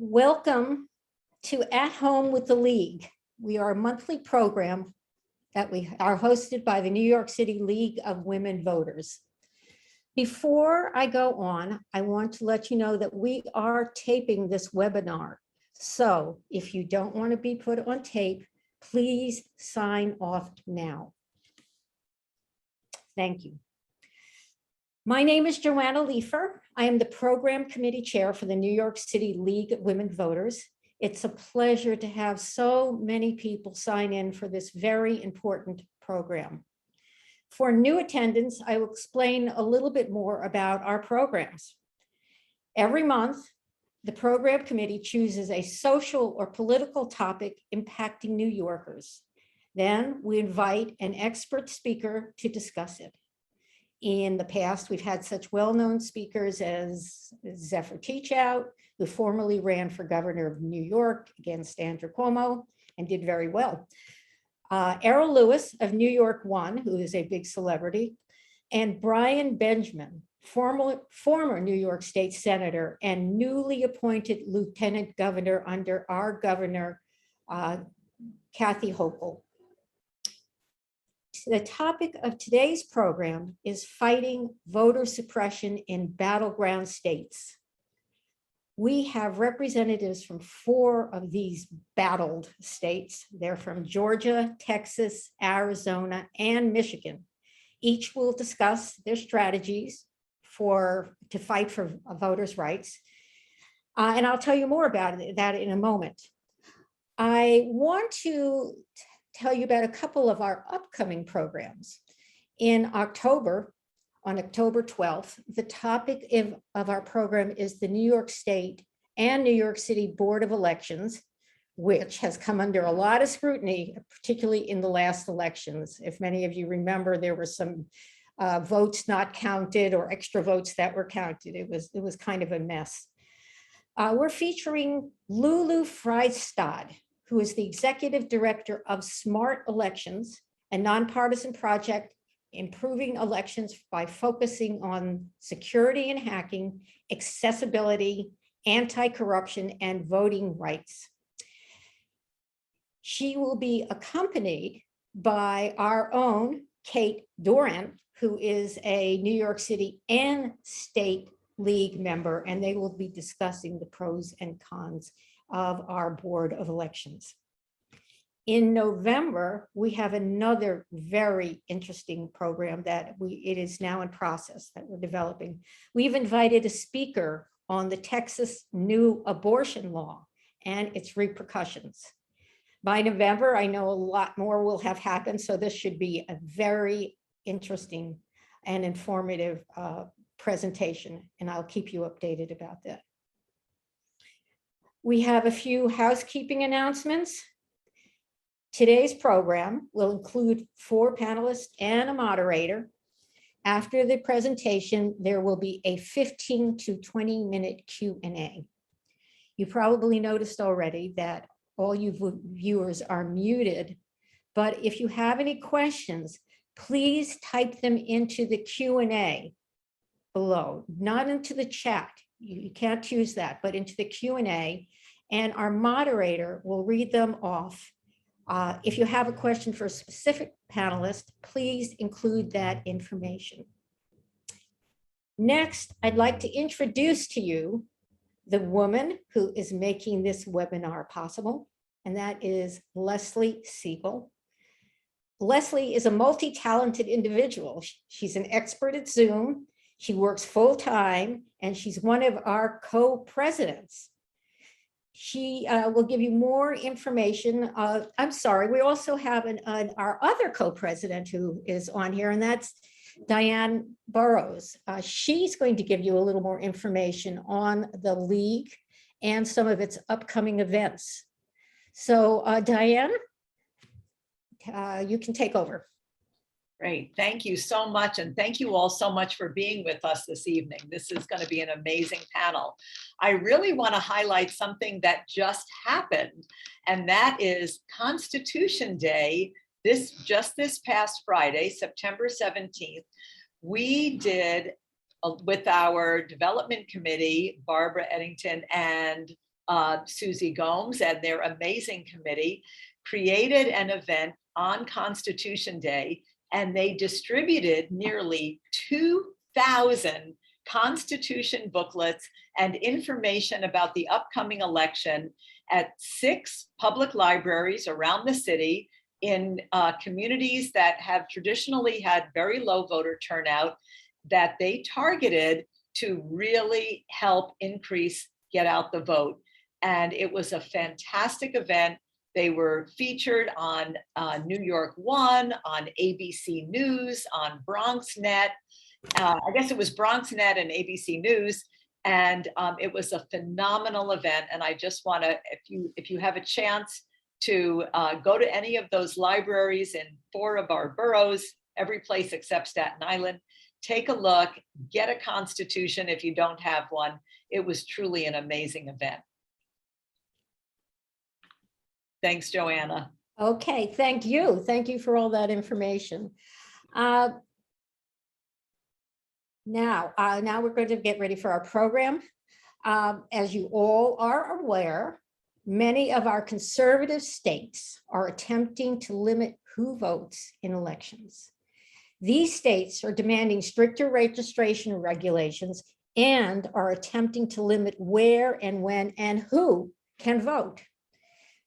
Welcome to At Home with the League. We are a monthly program that we are hosted by the New York City League of Women Voters. Before I go on, I want to let you know that we are taping this webinar. So if you don't want to be put on tape, please sign off now. Thank you. My name is Joanna Leifer. I am the Program Committee Chair for the New York City League of Women Voters. It's a pleasure to have so many people sign in for this very important program. For new attendants, I will explain a little bit more about our programs. Every month, the Program Committee chooses a social or political topic impacting New Yorkers. Then we invite an expert speaker to discuss it. In the past, we've had such well-known speakers as Zephyr Teachout, who formerly ran for governor of New York against Andrew Cuomo and did very well. Errol Lewis of New York One, who is a big celebrity, and Brian Benjamin, former New York State Senator and newly appointed Lieutenant Governor under our governor, Kathy Hochul. The topic of today's program is fighting voter suppression in battleground states. We have representatives from 4 of these battled states. They're from Georgia, Texas, Arizona, and Michigan. Each will discuss their strategies to fight for voters' rights. And I'll tell you more about that in a moment. I want to tell you about a couple of our upcoming programs. In October, on October 12th, the topic of our program is the New York State and New York City Board of Elections, which has come under a lot of scrutiny, particularly in the last elections. If many of you remember, there were some votes not counted or extra votes that were counted. It was kind of a mess. We're featuring Lulu Freistadt, who is the executive director of Smart Elections, a nonpartisan project improving elections by focusing on security and hacking, accessibility, anti-corruption, and voting rights. She will be accompanied by our own Kate Doran, who is a New York City and state league member, and they will be discussing the pros and cons of our Board of Elections. In November, we have another very interesting program that it is now in process that we're developing. We've invited a speaker on the Texas new abortion law and its repercussions. By November, I know a lot more will have happened, so this should be a very interesting and informative presentation, and I'll keep you updated about that. We have a few housekeeping announcements. Today's program will include 4 panelists and a moderator. After the presentation, there will be a 15 to 20 minute Q&A. You probably noticed already that all you viewers are muted, but if you have any questions, please type them into the Q&A below, not into the chat. You can't use that, but into the Q&A, and our moderator will read them off. If you have a question for a specific panelist, please include that information. Next, I'd like to introduce to you the woman who is making this webinar possible, and that is Leslie Siebel. Leslie is a multi-talented individual. She's an expert at Zoom. She works full-time, and she's one of our co-presidents. She will give you more information. I'm sorry, we also have our other co-president who is on here, and that's Diane Burrows. She's going to give you a little more information on the league and some of its upcoming events. So Diane, you can take over. Great, thank you so much. And thank you all so much for being with us this evening. This is going to be an amazing panel. I really want to highlight something that just happened, and that is Constitution Day. Just this past Friday, September 17th, we did with our development committee, Barbara Eddington and Susie Gomes and their amazing committee created an event on Constitution Day, and they distributed nearly 2,000 Constitution booklets and information about the upcoming election at 6 public libraries around the city in communities that have traditionally had very low voter turnout, that they targeted to really help increase get out the vote. And it was a fantastic event. They were featured on New York One, on ABC News, on BronxNet. I guess it was BronxNet and ABC News. And it was a phenomenal event. And I just want to, if you have a chance to go to any of those libraries in 4 of our boroughs, every place except Staten Island, take a look, get a Constitution if you don't have one. It was truly an amazing event. Thanks, Joanna. Okay, thank you. Thank you for all that information. Now we're going to get ready for our program. As you all are aware, many of our conservative states are attempting to limit who votes in elections. These states are demanding stricter registration regulations and are attempting to limit where and when and who can vote.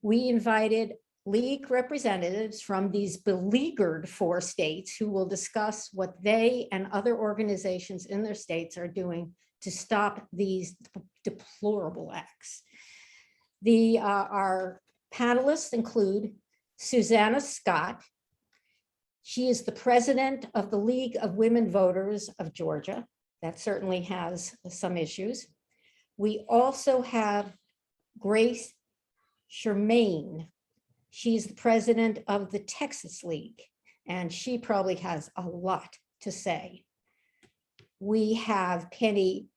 We invited league representatives from these beleaguered 4 states who will discuss what they and other organizations in their states are doing to stop these deplorable acts. Our panelists include Susanna Scott. She is the president of the League of Women Voters of Georgia. That certainly has some issues. We also have Grace Shermaine. She's the president of the Texas League, and she probably has a lot to say. We have Penny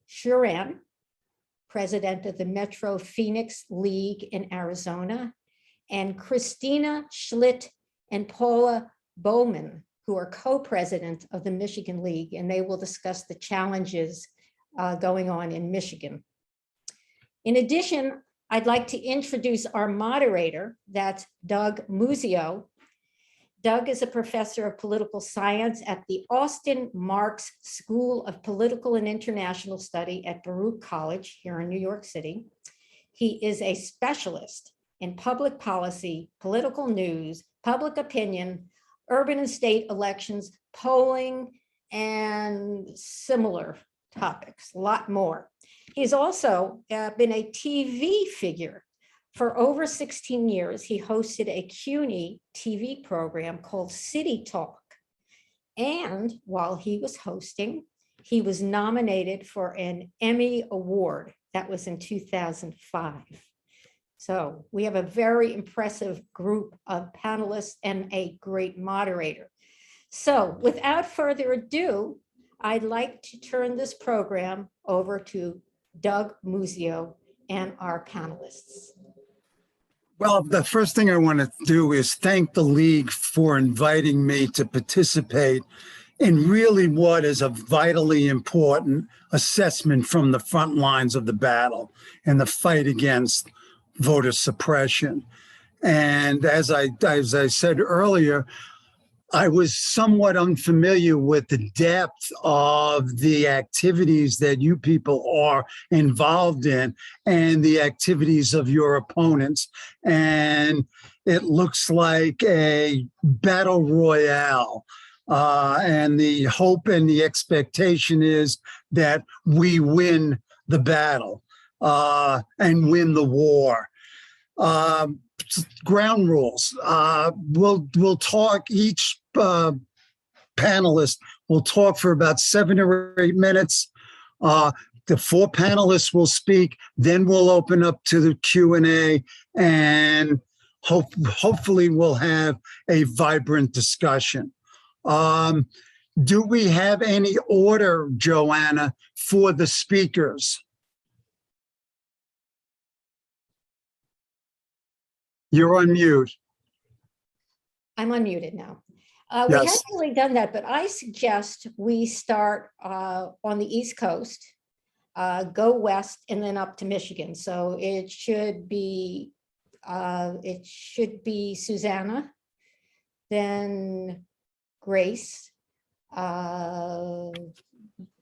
Shuran, president of the Metro Phoenix League in Arizona, and Christina Schlitt and Paula Bowman, who are co-president of the Michigan League, and they will discuss the challenges going on in Michigan. In addition, I'd like to introduce our moderator, that's Doug Muzio. Doug is a professor of political science at the Austin Marx School of Political and International Study at Baruch College here in New York City. He is a specialist in public policy, political news, public opinion, urban and state elections, polling, and similar topics, a lot more. He's also been a TV figure. For over 16 years, he hosted a CUNY TV program called City Talk. And while he was hosting, he was nominated for an Emmy Award. That was in 2005. So we have a very impressive group of panelists and a great moderator. So without further ado, I'd like to turn this program over to Doug Muzio and our panelists. Well, the first thing I want to do is thank the League for inviting me to participate in really what is a vitally important assessment from the front lines of the battle and the fight against voter suppression. And as I said earlier, I was somewhat unfamiliar with the depth of the activities that you people are involved in and the activities of your opponents. And it looks like a battle royale. And the hope and the expectation is that we win the battle and win the war. Ground rules. We'll talk, each panelist will talk for about 7 or 8 minutes. The 4 panelists will speak, then we'll open up to the Q&A, and hopefully we'll have a vibrant discussion. Do we have any order, Joanna, for the speakers? You're on mute. I'm unmuted now. We Yes. haven't really done that, but I suggest we start on the East Coast. go west and then up to Michigan. So it should be Susanna, then Grace,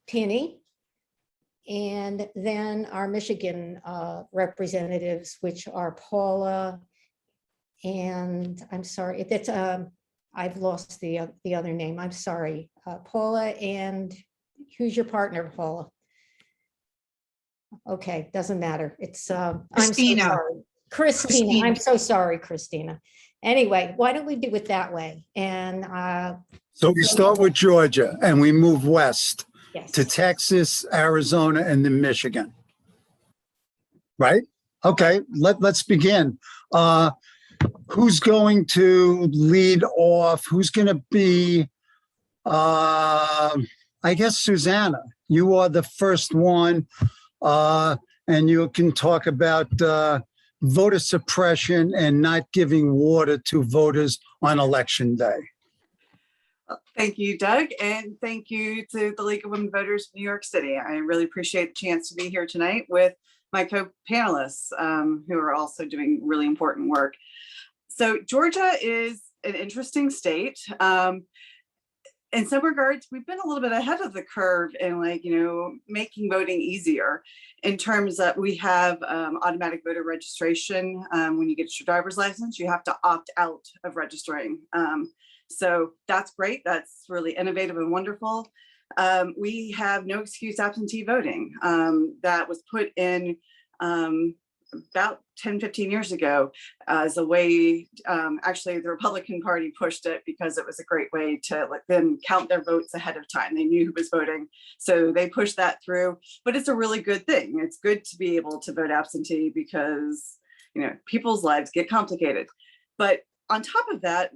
Penny, and then our Michigan representatives, which are Paula, and I'm sorry, if it's, I've lost the other name. I'm sorry, Paula, and who's your partner, Paula? Okay, doesn't matter. It's, I'm so Christina. sorry. Christina, I'm so sorry, Christina. Anyway, why don't we do it that way? And So we start with Georgia and we move west yes, to Texas, Arizona, and then Michigan. Right? Okay, let's begin. Who's going to lead off? Who's going to be, I guess, Susanna, you are the first one. And you can talk about voter suppression and not giving water to voters on election day. Thank you, Doug, and thank you to the League of Women Voters of New York City. I really appreciate the chance to be here tonight with my co-panelists who are also doing really important work. So Georgia is an interesting state. In some regards, we've been a little bit ahead of the curve in making voting easier in terms that we have automatic voter registration. When you get your driver's license, you have to opt out of registering. So that's great. That's really innovative and wonderful. We have no excuse absentee voting that was put in about 10, 15 years ago as a way, actually the Republican Party pushed it because it was a great way to let them count their votes ahead of time. They knew who was voting, so they pushed that through, but it's a really good thing. It's good to be able to vote absentee because, people's lives get complicated. But on top of that,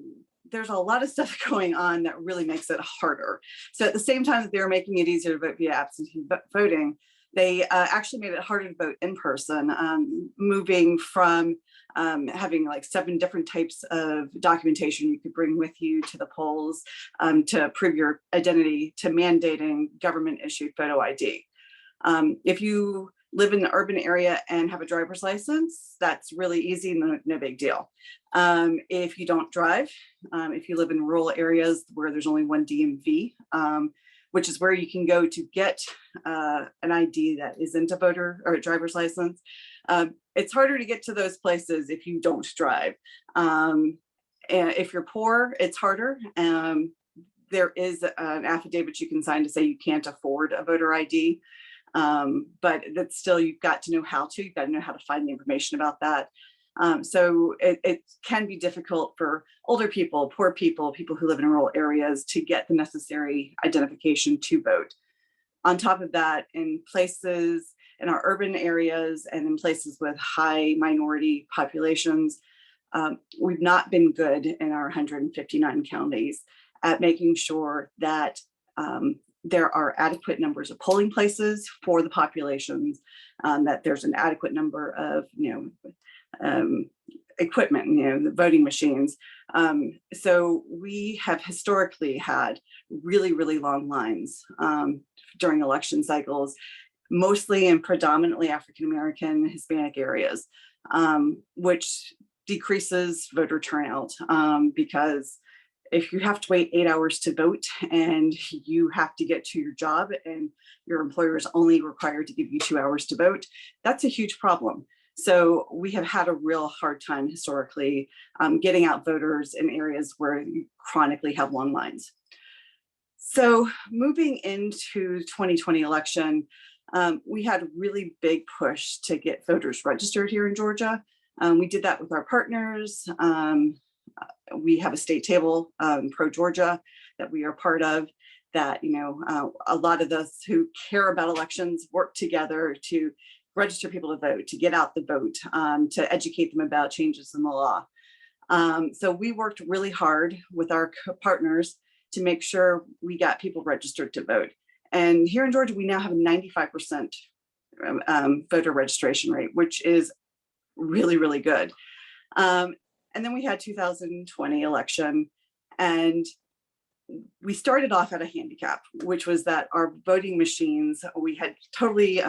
there's a lot of stuff going on that really makes it harder. So at the same time that they're making it easier to vote via absentee voting, they actually made it harder to vote in person, moving from having 7 different types of documentation you could bring with you to the polls to prove your identity, to mandating government issued photo ID. If you live in the urban area and have a driver's license, that's really easy, no big deal. If you don't drive, if you live in rural areas where there's only one DMV, which is where you can go to get an ID that isn't a voter or a driver's license. It's harder to get to those places if you don't drive. And if you're poor, it's harder. There is an affidavit you can sign to say you can't afford a voter ID, but that's still, you've got to know how to, you've got to know how to find the information about that. So it can be difficult for older people, poor people, people who live in rural areas to get the necessary identification to vote. On top of that, in places in our urban areas and in places with high minority populations, we've not been good in our 159 counties at making sure that there are adequate numbers of polling places for the populations, that there's an adequate number of, equipment, the voting machines. So we have historically had really, really long lines during election cycles, mostly in predominantly African-American, Hispanic areas, which decreases voter turnout because if you have to wait 8 hours to vote and you have to get to your job and your employer is only required to give you 2 hours to vote, that's a huge problem. So we have had a real hard time historically getting out voters in areas where you chronically have long lines. So moving into 2020 election, we had a really big push to get voters registered here in Georgia. We did that with our partners. We have a state table, Pro Georgia, that we are part of, that a lot of us who care about elections work together to register people to vote, to get out the vote, to educate them about changes in the law. So we worked really hard with our partners to make sure we got people registered to vote. And here in Georgia, we now have a 95% voter registration rate, which is really, really good. And then we had 2020 election, and we started off at a handicap, which was that our voting machines, we had totally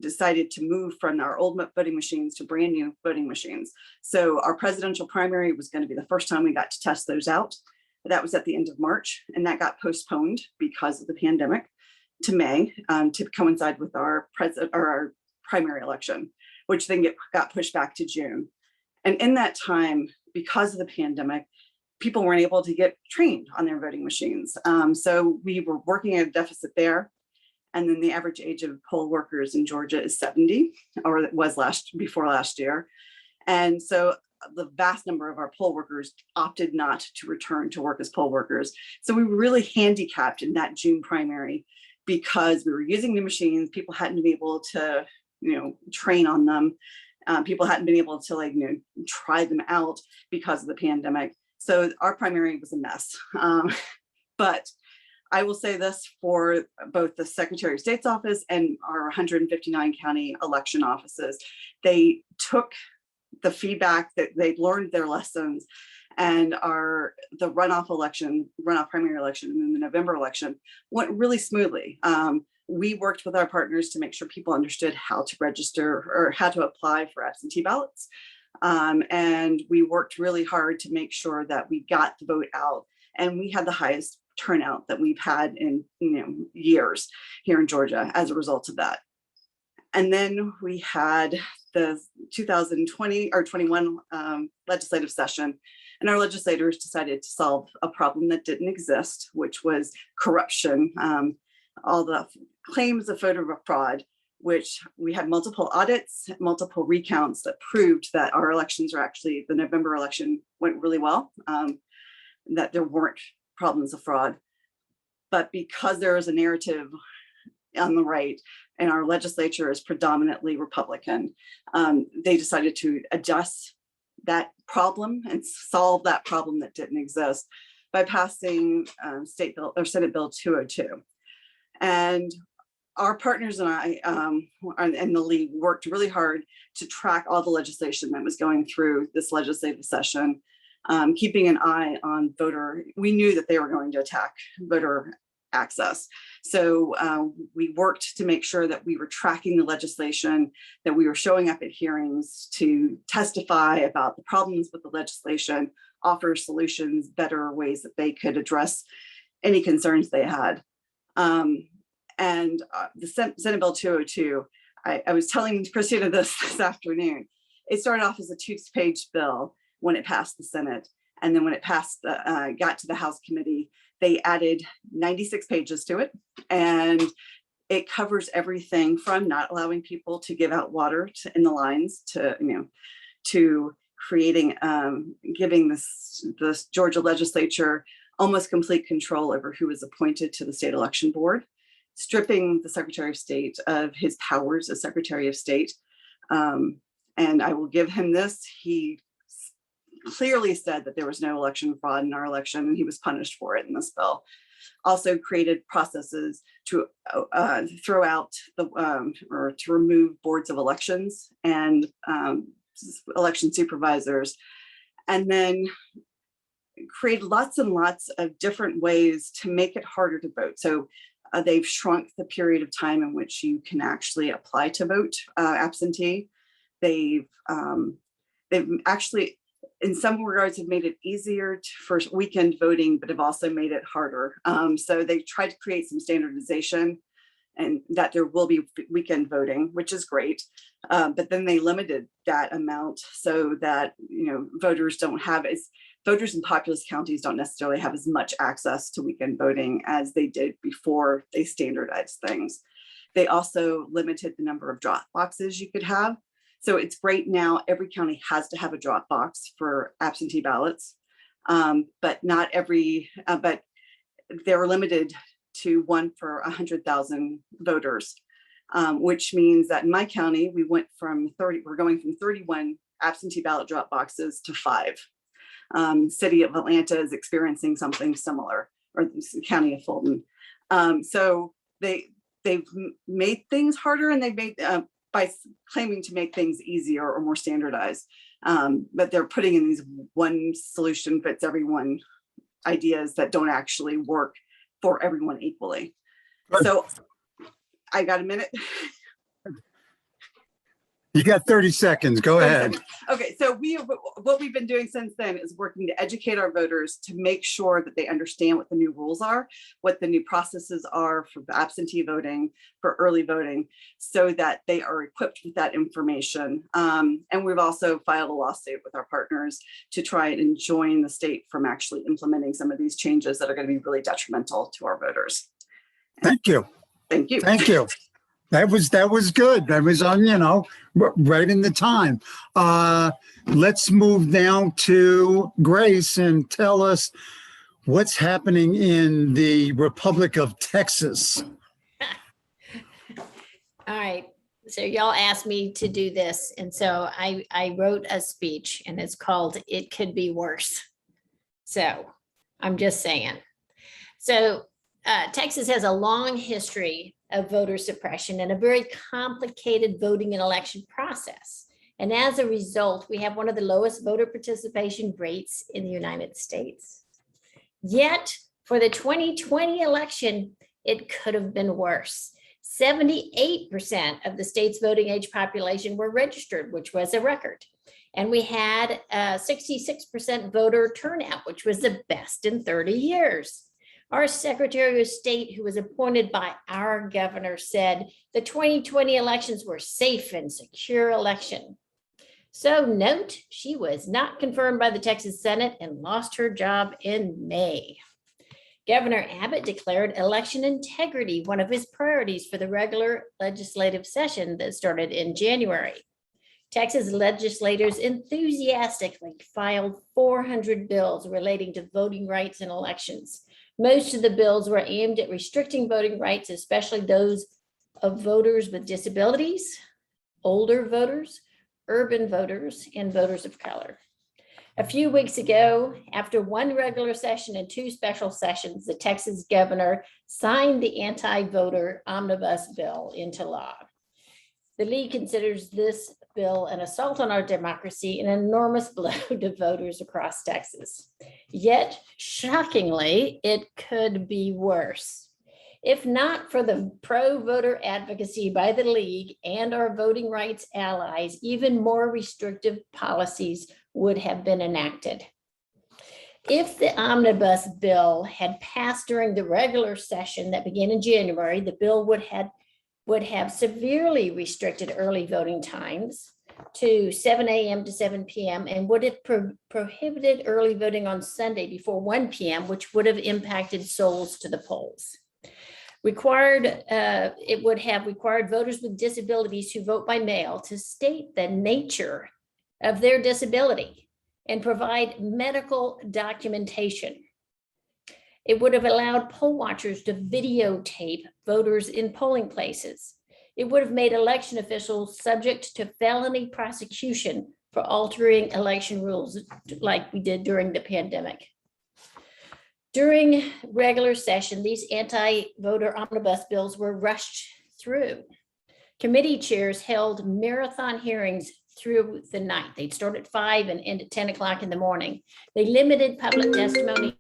decided to move from our old voting machines to brand new voting machines. So our presidential primary was going to be the first time we got to test those out. That was at the end of March, and that got postponed because of the pandemic to May to coincide with our primary election, which then got pushed back to June. And in that time, because of the pandemic, people weren't able to get trained on their voting machines. So we were working at a deficit there. And then the average age of poll workers in Georgia is 70, or it was before last year. And so the vast number of our poll workers opted not to return to work as poll workers. So we were really handicapped in that June primary because we were using the machines. People hadn't been able to, train on them. People hadn't been able to try them out because of the pandemic. So our primary was a mess. But I will say this for both the Secretary of State's office and our 159 county election offices. They took the feedback that they'd learned their lessons, and the runoff primary election, and then the November election went really smoothly. We worked with our partners to make sure people understood how to register or how to apply for absentee ballots. And we worked really hard to make sure that we got the vote out, and we had the highest turnout that we've had in years here in Georgia as a result of that. And then we had the 2020 or 21 legislative session, and our legislators decided to solve a problem that didn't exist, which was corruption. All the claims of voter fraud, which we had multiple audits, multiple recounts that proved that our elections are actually, the November election went really well, that there weren't problems of fraud. But because there is a narrative on the right and our legislature is predominantly Republican, they decided to address that problem and solve that problem that didn't exist by passing State Bill or Senate Bill 202. And our partners and I and the league worked really hard to track all the legislation that was going through this legislative session, keeping an eye on we knew that they were going to attack voter access. So we worked to make sure that we were tracking the legislation, that we were showing up at hearings to testify about the problems with the legislation, offer solutions, better ways that they could address any concerns they had. And the Senate Bill 202, I was telling Christina this afternoon, it started off as a 2-page bill when it passed the Senate. And then when it got to the House committee, they added 96 pages to it. And it covers everything from not allowing people to give out water in the lines to creating, giving this Georgia legislature almost complete control over who is appointed to the state election board, stripping the Secretary of State of his powers as Secretary of State. And I will give him this. He clearly said that there was no election fraud in our election, and he was punished for it in this bill. Also created processes to throw out or to remove boards of elections and election supervisors, and then created lots and lots of different ways to make it harder to vote. So they've shrunk the period of time in which you can actually apply to vote absentee. They've actually, in some regards, have made it easier for weekend voting, but have also made it harder. So they tried to create some standardization and that there will be weekend voting, which is great. But then they limited that amount so that voters in populous counties don't necessarily have as much access to weekend voting as they did before they standardized things. They also limited the number of drop boxes you could have. So it's great now, every county has to have a drop box for absentee ballots, but not every, but they're limited to one for 100,000 voters, which means that in my county, we're going from 31 absentee ballot drop boxes to 5. City of Atlanta is experiencing something similar, or the county of Fulton. So they've made things harder, and they've made, by claiming to make things easier or more standardized, but they're putting in these one solution fits everyone ideas that don't actually work for everyone equally. Right. So I got a minute. You got 30 seconds. Go 30 ahead. seconds. Okay, so what we've been doing since then is working to educate our voters to make sure that they understand what the new rules are, what the new processes are for absentee voting, for early voting, so that they are equipped with that information. And we've also filed a lawsuit with our partners to try and enjoin the state from actually implementing some of these changes that are going to be really detrimental to our voters. Thank you. Thank you. Thank you. That was good. That was on, right in the time. Let's move now to Grace and tell us what's happening in the Republic of Texas. All right, so y'all asked me to do this, and so I wrote a speech, and it's called "It Could Be Worse." So I'm just saying. So Texas has a long history of voter suppression and a very complicated voting and election process. And as a result, we have one of the lowest voter participation rates in the United States. Yet for the 2020 election, it could have been worse. 78% of the state's voting age population were registered, which was a record. And we had a 66% voter turnout, which was the best in 30 years. Our Secretary of State, who was appointed by our governor, said the 2020 elections were safe and secure election. So note, she was not confirmed by the Texas Senate and lost her job in May. Governor Abbott declared election integrity one of his priorities for the regular legislative session that started in January. Texas legislators enthusiastically filed 400 bills relating to voting rights and elections. Most of the bills were aimed at restricting voting rights, especially those of voters with disabilities, older voters, urban voters, and voters of color. A few weeks ago, after one regular session and two special sessions, the Texas governor signed the anti-voter omnibus bill into law. The League considers this bill an assault on our democracy, an enormous blow to voters across Texas. Yet, shockingly, it could be worse. If not for the pro-voter advocacy by the League and our voting rights allies, even more restrictive policies would have been enacted. If the omnibus bill had passed during the regular session that began in January, the bill would have severely restricted early voting times to 7 a.m. to 7 p.m. and would have prohibited early voting on Sunday before 1 p.m., which would have impacted souls to the polls. It would have required voters with disabilities who vote by mail to state the nature of their disability and provide medical documentation. It would have allowed poll watchers to videotape voters in polling places. It would have made election officials subject to felony prosecution for altering election rules like we did during the pandemic. During regular session, these anti-voter omnibus bills were rushed through. Committee chairs held marathon hearings through the night. They'd start at 5 and end at 10 o'clock in the morning. They limited public testimony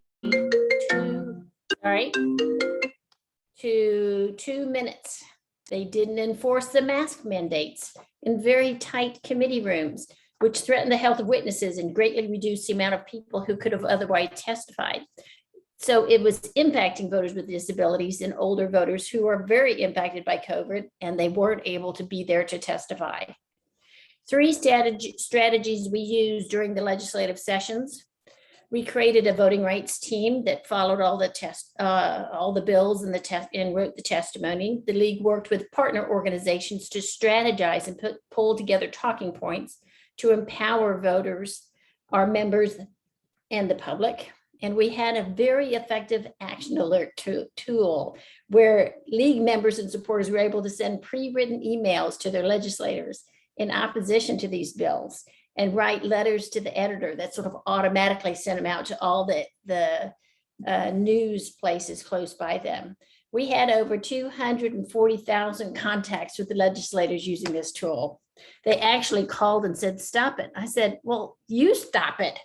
to 2 minutes. They didn't enforce the mask mandates in very tight committee rooms, which threatened the health of witnesses and greatly reduced the amount of people who could have otherwise testified. So it was impacting voters with disabilities and older voters who are very impacted by COVID, and they weren't able to be there to testify. 3 strategies we used during the legislative sessions. We created a voting rights team that followed all the bills and wrote the testimony. The League worked with partner organizations to strategize and pull together talking points to empower voters, our members, and the public. And we had a very effective action alert tool where League members and supporters were able to send pre-written emails to their legislators in opposition to these bills and write letters to the editor that sort of automatically sent them out to all the news places close by them. We had over 240,000 contacts with the legislators using this tool. They actually called and said, stop it. I said, well, you stop it.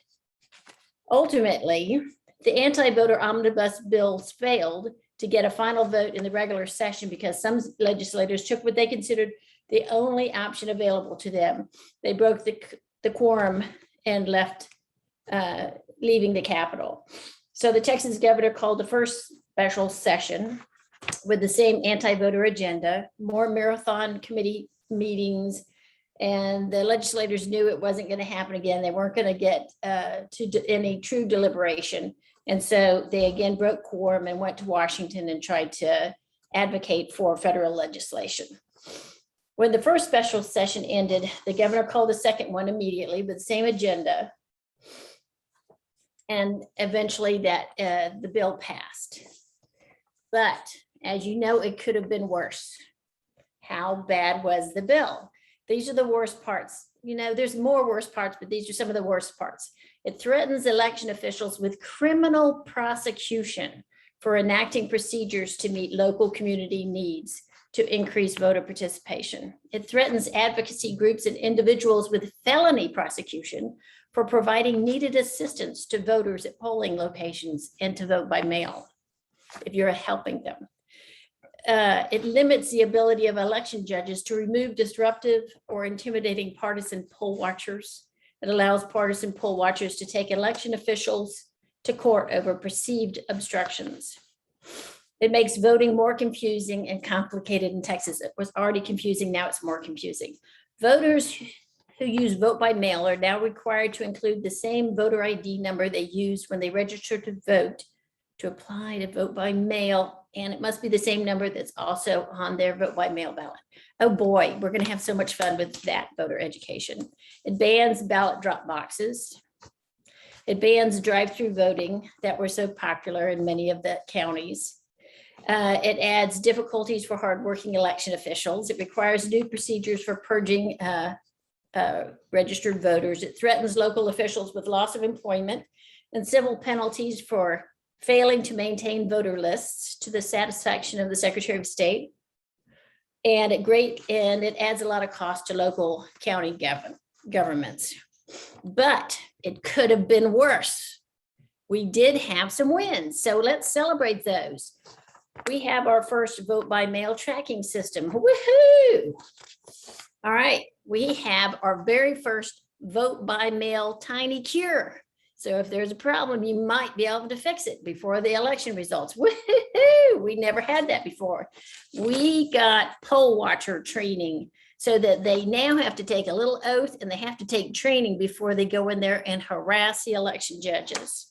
Ultimately, The anti-voter omnibus bills failed to get a final vote in the regular session because some legislators took what they considered the only option available to them. They broke the quorum and left, leaving the Capitol. So the Texas governor called the first special session with the same anti-voter agenda, more marathon committee meetings, and the legislators knew it wasn't going to happen again. They weren't going to get to any true deliberation. And so they again broke quorum and went to Washington and tried to advocate for federal legislation. When the first special session ended, the governor called the second one immediately with the same agenda. And eventually the bill passed. But as you know, it could have been worse. How bad was the bill? These are the worst parts. You know, there's more worse parts, but these are some of the worst parts. It threatens election officials with criminal prosecution for enacting procedures to meet local community needs to increase voter participation. It threatens advocacy groups and individuals with felony prosecution for providing needed assistance to voters at polling locations and to vote by mail, if you're helping them. It limits the ability of election judges to remove disruptive or intimidating partisan poll watchers. It allows partisan poll watchers to take election officials to court over perceived obstructions. It makes voting more confusing and complicated in Texas. It was already confusing, now it's more confusing. Voters who use vote by mail are now required to include the same voter ID number they used when they registered to vote to apply to vote by mail, and it must be the same number that's also on their vote by mail ballot. Oh boy, we're going to have so much fun with that voter education. It bans ballot drop boxes. It bans drive-through voting that were so popular in many of the counties. It adds difficulties for hardworking election officials. It requires new procedures for purging registered voters. It threatens local officials with loss of employment and civil penalties for failing to maintain voter lists to the satisfaction of the Secretary of State. And it adds a lot of cost to local county governments. But it could have been worse. We did have some wins, so let's celebrate those. We have our first vote by mail tracking system. Woohoo! All right, we have our very first vote by mail tiny cure. So if there's a problem, you might be able to fix it before the election results. Woohoo! We never had that before. We got poll watcher training so that they now have to take a little oath and they have to take training before they go in there and harass the election judges.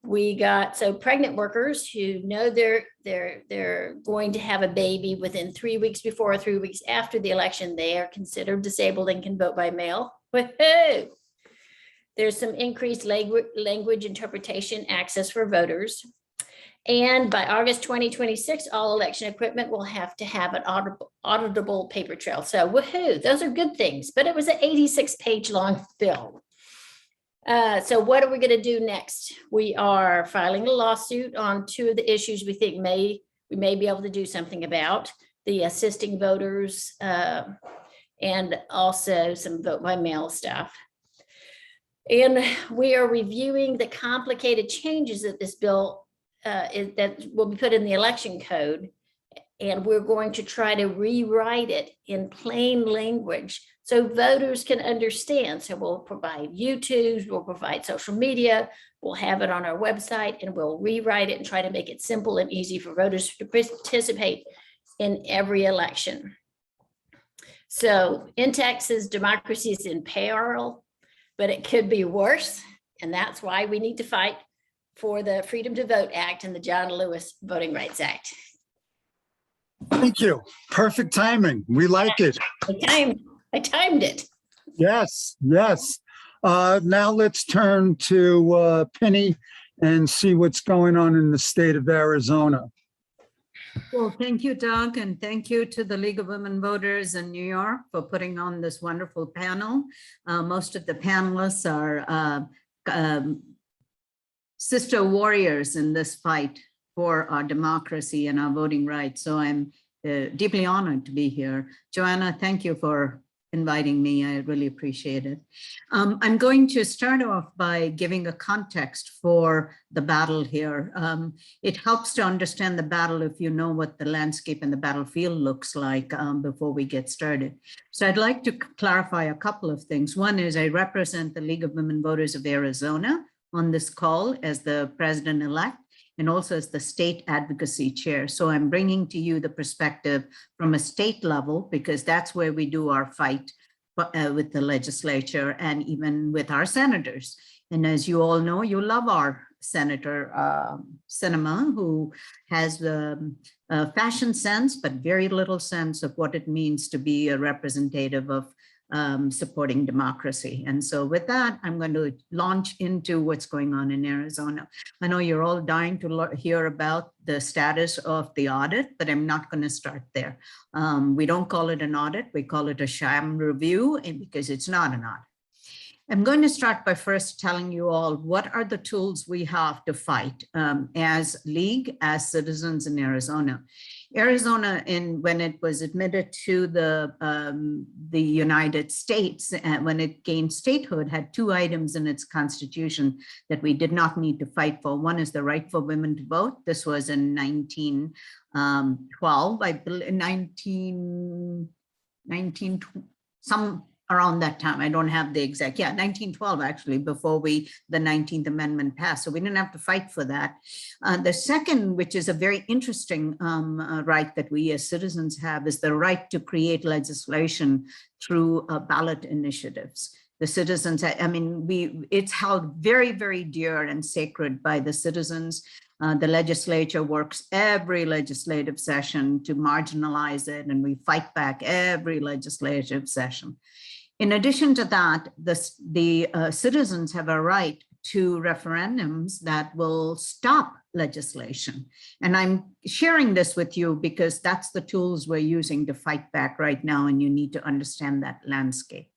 We got pregnant workers who know they're going to have a baby within 3 weeks before or 3 weeks after the election. They are considered disabled and can vote by mail. Woohoo! There's some increased language interpretation access for voters. And by August 2026, all election equipment will have to have an auditable paper trail. So woohoo, those are good things, but it was an 86-page long bill. So what are we going to do next? We are filing a lawsuit on two of the issues we think we may be able to do something about, the assisting voters and also some vote by mail stuff. And we are reviewing the complicated changes that this bill that will be put in the election code. And we're going to try to rewrite it in plain language so voters can understand. So we'll provide YouTubes, we'll provide social media, we'll have it on our website, and we'll rewrite it and try to make it simple and easy for voters to participate in every election. So in Texas, democracy is in peril, but it could be worse. And that's why we need to fight for the Freedom to Vote Act and the John Lewis Voting Rights Act. Thank you. Perfect timing. We like it. I timed it. Yes, yes. Now let's turn to Penny and see what's going on in the state of Arizona. Well, thank you, Doug, and thank you to the League of Women Voters in New York for putting on this wonderful panel. Most of the panelists are sister warriors in this fight for our democracy and our voting rights. So I'm deeply honored to be here. Joanna, thank you for inviting me. I really appreciate it. I'm going to start off by giving a context for the battle here. It helps to understand the battle if you know what the landscape and the battlefield looks like before we get started. So I'd like to clarify a couple of things. One is I represent the League of Women Voters of Arizona on this call as the president-elect and also as the state advocacy chair. So I'm bringing to you the perspective from a state level, because that's where we do our fight with the legislature and even with our senators. And as you all know, you love our Senator Sinema, who has a fashion sense, but very little sense of what it means to be a representative of supporting democracy. And so with that, I'm going to launch into what's going on in Arizona. I know you're all dying to hear about the status of the audit, but I'm not going to start there. We don't call it an audit, we call it a sham review, and because it's not an audit. I'm going to start by first telling you all what are the tools we have to fight as League, as citizens in Arizona. Arizona, when it was admitted to the United States, when it gained statehood, had two items in its constitution that we did not need to fight for. One is the right for women to vote. This was in 1912, I believe, 19 some around that time. I don't have the exact, 1912 actually, before the 19th Amendment passed. So we didn't have to fight for that. The second, which is a very interesting right that we as citizens have, is the right to create legislation through ballot initiatives. The citizens, I mean, it's held very, very dear and sacred by the citizens. The legislature works every legislative session to marginalize it, and we fight back every legislative session. In addition to that, the citizens have a right to referendums that will stop legislation. And I'm sharing this with you because that's the tools we're using to fight back right now, and you need to understand that landscape.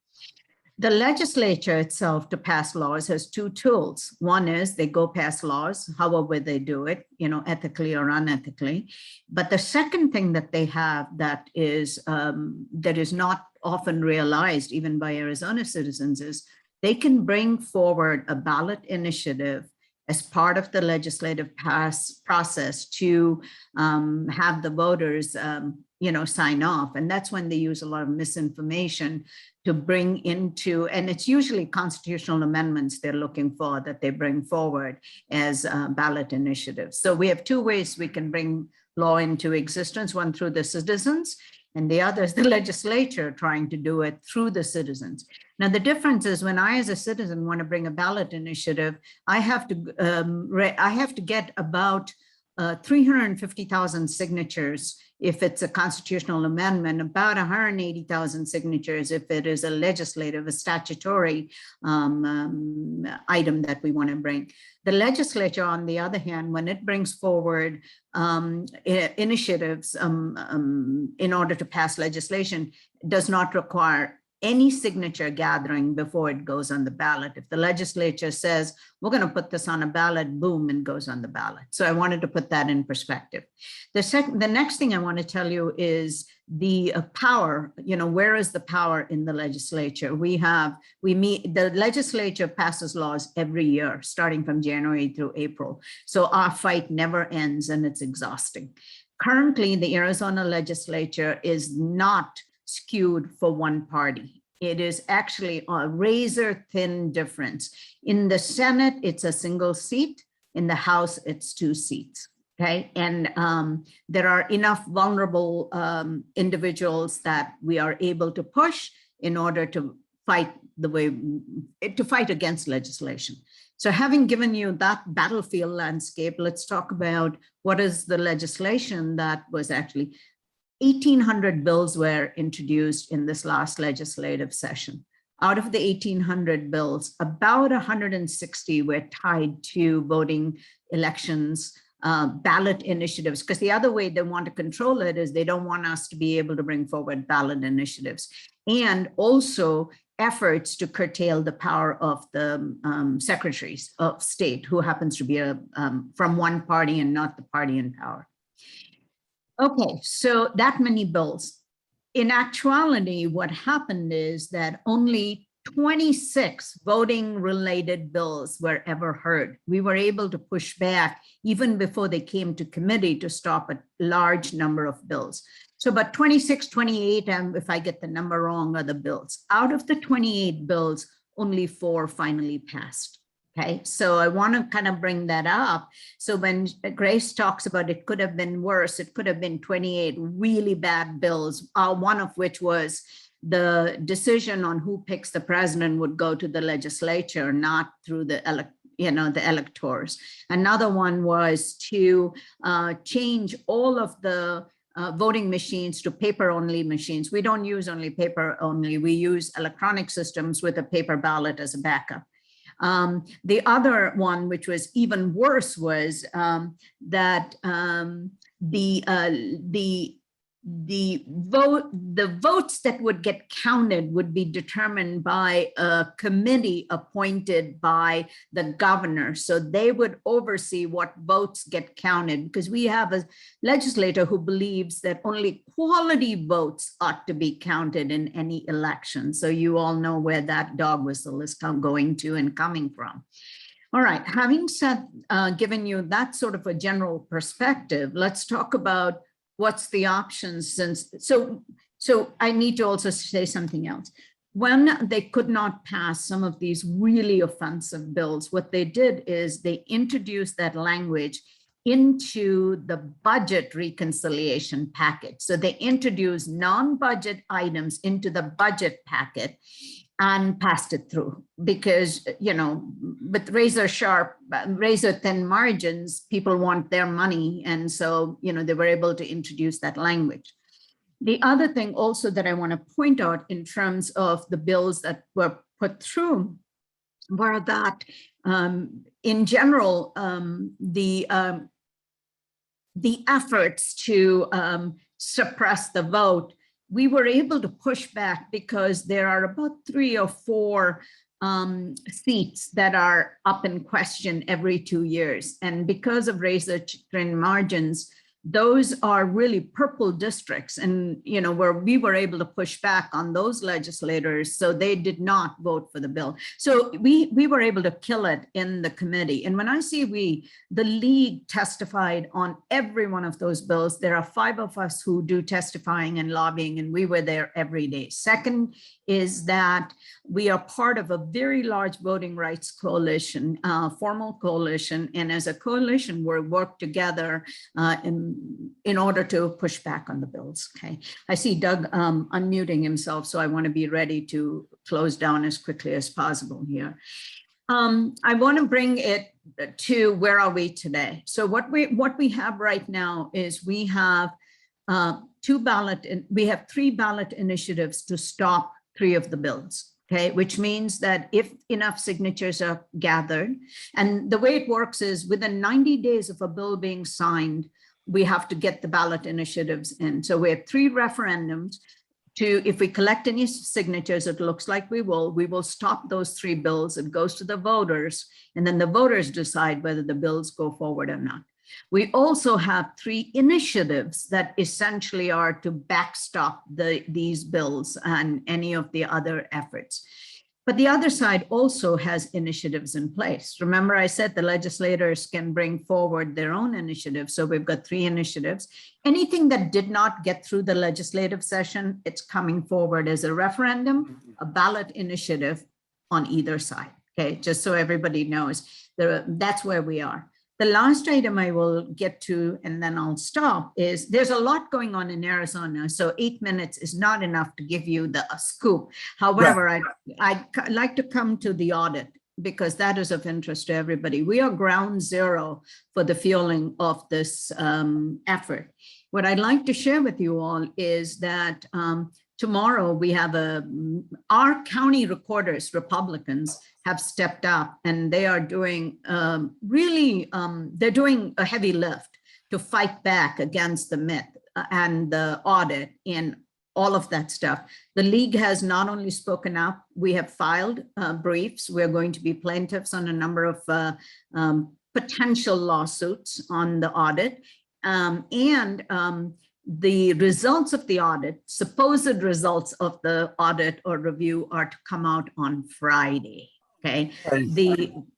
The legislature itself to pass laws has two tools. One is they go pass laws, however they do it, ethically or unethically. But the second thing that they have that is not often realized even by Arizona citizens is they can bring forward a ballot initiative as part of the legislative process to have the voters sign off. And that's when they use a lot of misinformation to bring into, and it's usually constitutional amendments they're looking for that they bring forward as ballot initiatives. So we have two ways we can bring law into existence, one through the citizens, and the other is the legislature trying to do it through the citizens. Now, the difference is when I, as a citizen, want to bring a ballot initiative, I have to get about 350,000 signatures if it's a constitutional amendment, about 180,000 signatures if it is a legislative, a statutory item that we want to bring. The legislature, on the other hand, when it brings forward initiatives in order to pass legislation, does not require any signature gathering before it goes on the ballot. If the legislature says, we're going to put this on a ballot, boom, and goes on the ballot. So I wanted to put that in perspective. The next thing I want to tell you is the power, where is the power in the legislature? The legislature passes laws every year, starting from January through April. So our fight never ends and it's exhausting. Currently, the Arizona legislature is not skewed for one party. It is actually a razor thin difference. In the Senate, it's a single seat. In the House, it's 2 seats. Okay, and there are enough vulnerable individuals that we are able to push in order to fight against legislation. So having given you that battlefield landscape, let's talk about what is the legislation that was actually 1,800 bills were introduced in this last legislative session. Out of the 1,800 bills, about 160 were tied to voting elections, ballot initiatives, because the other way they want to control it is they don't want us to be able to bring forward ballot initiatives, and also efforts to curtail the power of the secretaries of state, who happens to be from one party and not the party in power. Okay, so that many bills. in actuality, what happened is that only 26 voting related bills were ever heard. We were able to push back even before they came to committee to stop a large number of bills. So about 26, 28, and if I get the number wrong, are the bills. Out of the 28 bills, only 4 finally passed. Okay, so I want to kind of bring that up. So when Grace talks about it could have been worse, it could have been 28 really bad bills, one of which was the decision on who picks the president would go to the legislature, not through the electors. Another one was to change all of the voting machines to paper-only machines. We don't use only paper-only. We use electronic systems with a paper ballot as a backup. The other one, which was even worse, was that the votes that would get counted would be determined by a committee appointed by the governor. So they would oversee what votes get counted, because we have a legislator who believes that only quality votes ought to be counted in any election. So you all know where that dog whistle is going to and coming from. All right, having said, given you that sort of a general perspective, let's talk about what's the options. So I need to also say something else. When they could not pass some of these really offensive bills, what they did is they introduced that language into the budget reconciliation package. So they introduced non-budget items into the budget packet and passed it through, because, with razor thin margins, people want their money. And so, they were able to introduce that language. The other thing also that I want to point out in terms of the bills that were put through were that in general, the efforts to suppress the vote, we were able to push back because there are about 3 or 4 seats that are up in question every 2 years. And because of razor thin margins, those are really purple districts, and where we were able to push back on those legislators, so they did not vote for the bill. So we were able to kill it in the committee. And when I say we, the league testified on every one of those bills. There are 5 of us who do testifying and lobbying, and we were there every day. Second is that we are part of a very large voting rights coalition, formal coalition, and as a coalition, we're worked together in order to push back on the bills. Okay, I see Doug unmuting himself, so I want to be ready to close down as quickly as possible here. I want to bring it to where are we today. So what we have right now is we have 3 ballot initiatives to stop 3 of the bills. Okay, which means that if enough signatures are gathered, and the way it works is within 90 days of a bill being signed, we have to get the ballot initiatives in. So we have 3 referendums if we collect any signatures, it looks like we will stop those 3 bills. It goes to the voters, and then the voters decide whether the bills go forward or not. We also have 3 initiatives that essentially are to backstop these bills and any of the other efforts. But the other side also has initiatives in place. Remember, I said the legislators can bring forward their own initiatives. So we've got 3 initiatives. Anything that did not get through the legislative session, it's coming forward as a referendum, a ballot initiative on either side. Okay, just so everybody knows, that's where we are. The last item I will get to, and then I'll stop, is there's a lot going on in Arizona. So 8 minutes is not enough to give you the scoop. However, right. I'd like to come to the audit, because that is of interest to everybody. We are ground zero for the fueling of this effort. What I'd like to share with you all is that tomorrow we have our county recorders, Republicans, have stepped up, and they are doing they're doing a heavy lift to fight back against the myth and the audit and all of that stuff. The league has not only spoken up, we have filed briefs. We're going to be plaintiffs on a number of potential lawsuits on the audit. The results of the audit, supposed results of the audit or review are to come out on Friday, okay?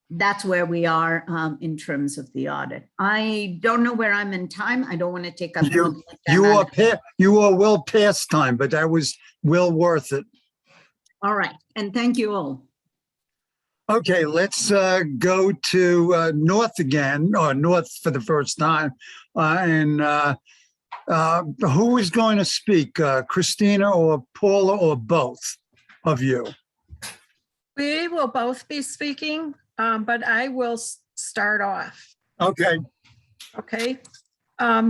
That's where we are in terms of the audit. I don't know where I'm in time. I don't want to take up. You are well past time, but that was well worth it. All right, and thank you all. Okay, let's go to North again, or North for the first time. Who is going to speak, Christina or Paula, or both of you? We will both be speaking, but I will start off. Okay. Okay.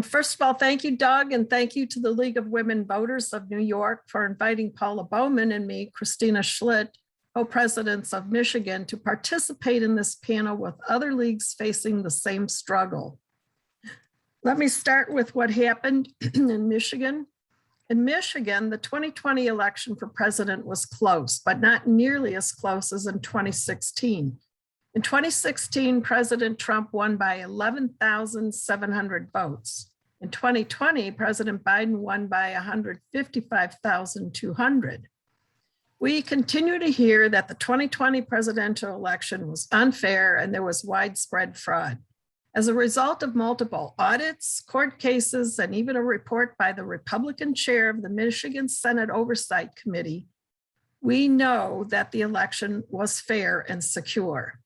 First of all, thank you, Doug, and thank you to the League of Women Voters of New York for inviting Paula Bowman and me, Christina Schlitt, co-presidents of Michigan, to participate in this panel with other leagues facing the same struggle. Let me start with what happened in Michigan. In Michigan, the 2020 election for president was close, but not nearly as close as in 2016. In 2016, President Trump won by 11,700 votes. In 2020, President Biden won by 155,200. We continue to hear that the 2020 presidential election was unfair and there was widespread fraud. As a result of multiple audits, court cases, and even a report by the Republican chair of the Michigan Senate Oversight Committee, we know that the election was fair and secure.